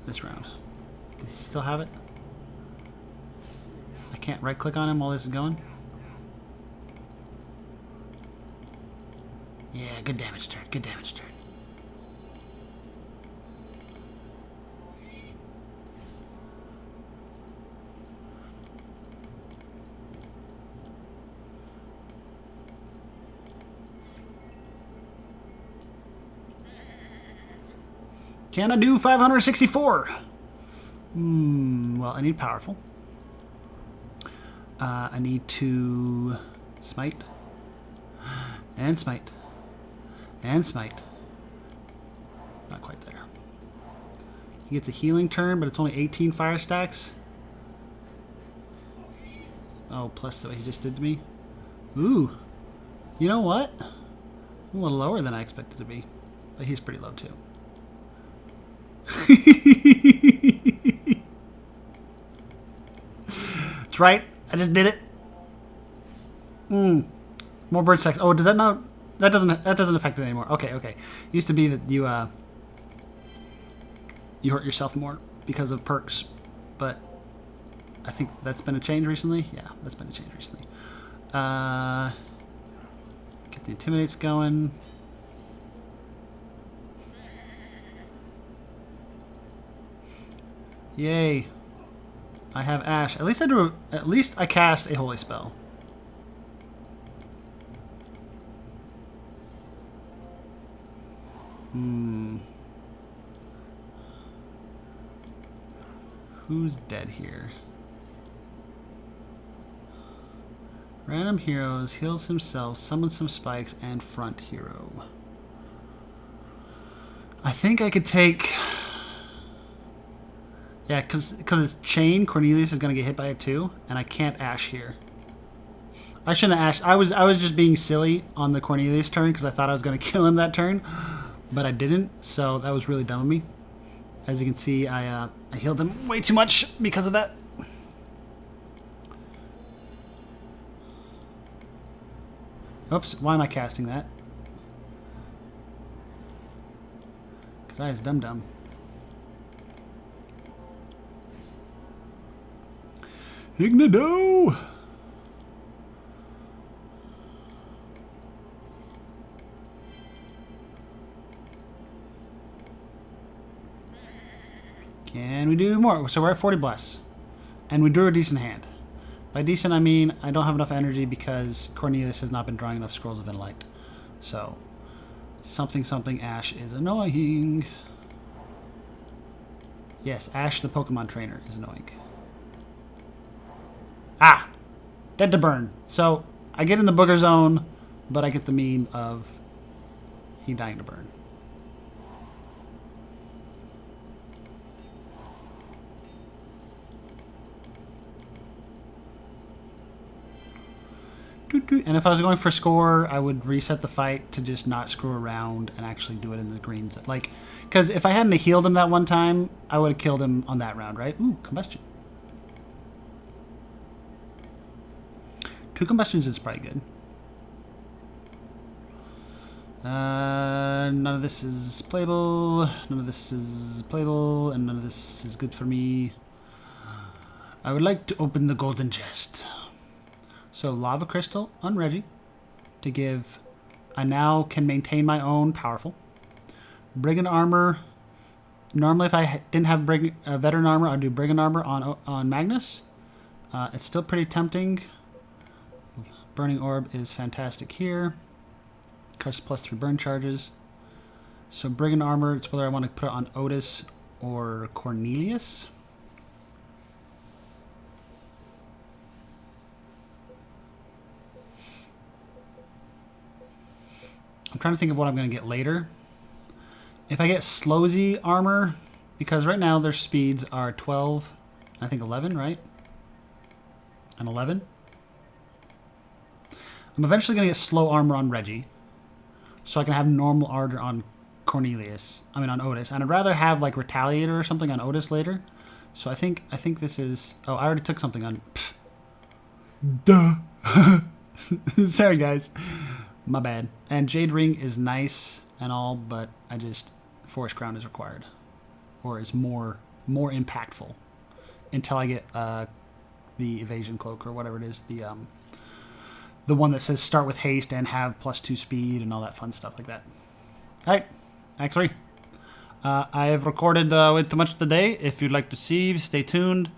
this round. Does he still have it? I can't right click on him while this is going. Yeah, good damage turn. Good damage turn. Can I do 564? Well, I need powerful. I need to smite. And smite. And smite. Not quite there. He gets a healing turn, but it's only 18 fire stacks. Oh, plus what he just did to me. Ooh. You know what? I'm a little lower than I expected to be. But he's pretty low, too. That's right. I just did it. More bird sex. Oh, does that not? That doesn't affect it anymore. Okay, okay. Used to be that you hurt yourself more because of perks, but I think that's been a change recently. Yeah, that's been a change recently. Get the intimidates going. Yay. I have Ash. At least I cast a holy spell. Who's dead here? Random heroes, heals himself, summons some spikes, and front hero. I think I could take... Yeah, because it's chain, Cornelius is going to get hit by it too, and I can't Ash here. I shouldn't have Ash. I was just being silly on the Cornelius turn because I thought I was going to kill him that turn, but I didn't, so that was really dumb of me. As you can see, I healed him way too much because of that. Oops, why am I casting that? Because I was dumb. Ignado! Can we do more? So we're at 40 bless. And we drew a decent hand. By decent, I mean I don't have enough energy because Cornelius has not been drawing enough Scrolls of Inlight. So, something Ash is annoying. Yes, Ash the Pokemon trainer is annoying. Ah! Dead to burn. So, I get in the booger zone, but I get the meme of he dying to burn. And if I was going for score, I would reset the fight to just not screw around and actually do it in the greens. Like, because if I hadn't healed him that one time, I would have killed him on that round, right? Ooh, combustion. 2 combustions is probably good. None of this is playable. None of this is playable, and none of this is good for me. I would like to open the golden chest. So Lava Crystal on Reggie to give, I now can maintain my own powerful. Brigand Armor, normally if I didn't have Veteran Armor, I'd do Brigand Armor on Magnus. It's still pretty tempting. Burning Orb is fantastic here. Costs +3 burn charges. So Brigand Armor, it's whether I want to put it on Otis or Cornelius. I'm trying to think of what I'm going to get later. If I get Slowzy armor, because right now their speeds are 12, I think 11, right? And 11. I'm eventually going to get slow armor on Reggie, so I can have normal armor on Cornelius. I mean on Otis, and I'd rather have like Retaliator or something on Otis later. So I think this is. Oh, I already took something on. Pfft. Duh. Sorry, guys. My bad. And Jade Ring is nice and all, but I just Forest Crown is required, or is more impactful until I get the Evasion Cloak or whatever it is, the one that says start with haste and have +2 speed and all that fun stuff like that. All right, Act 3. I have recorded way too much today. If you'd like to see, stay tuned,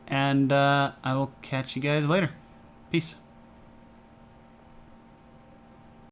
and I will catch you guys later. Peace.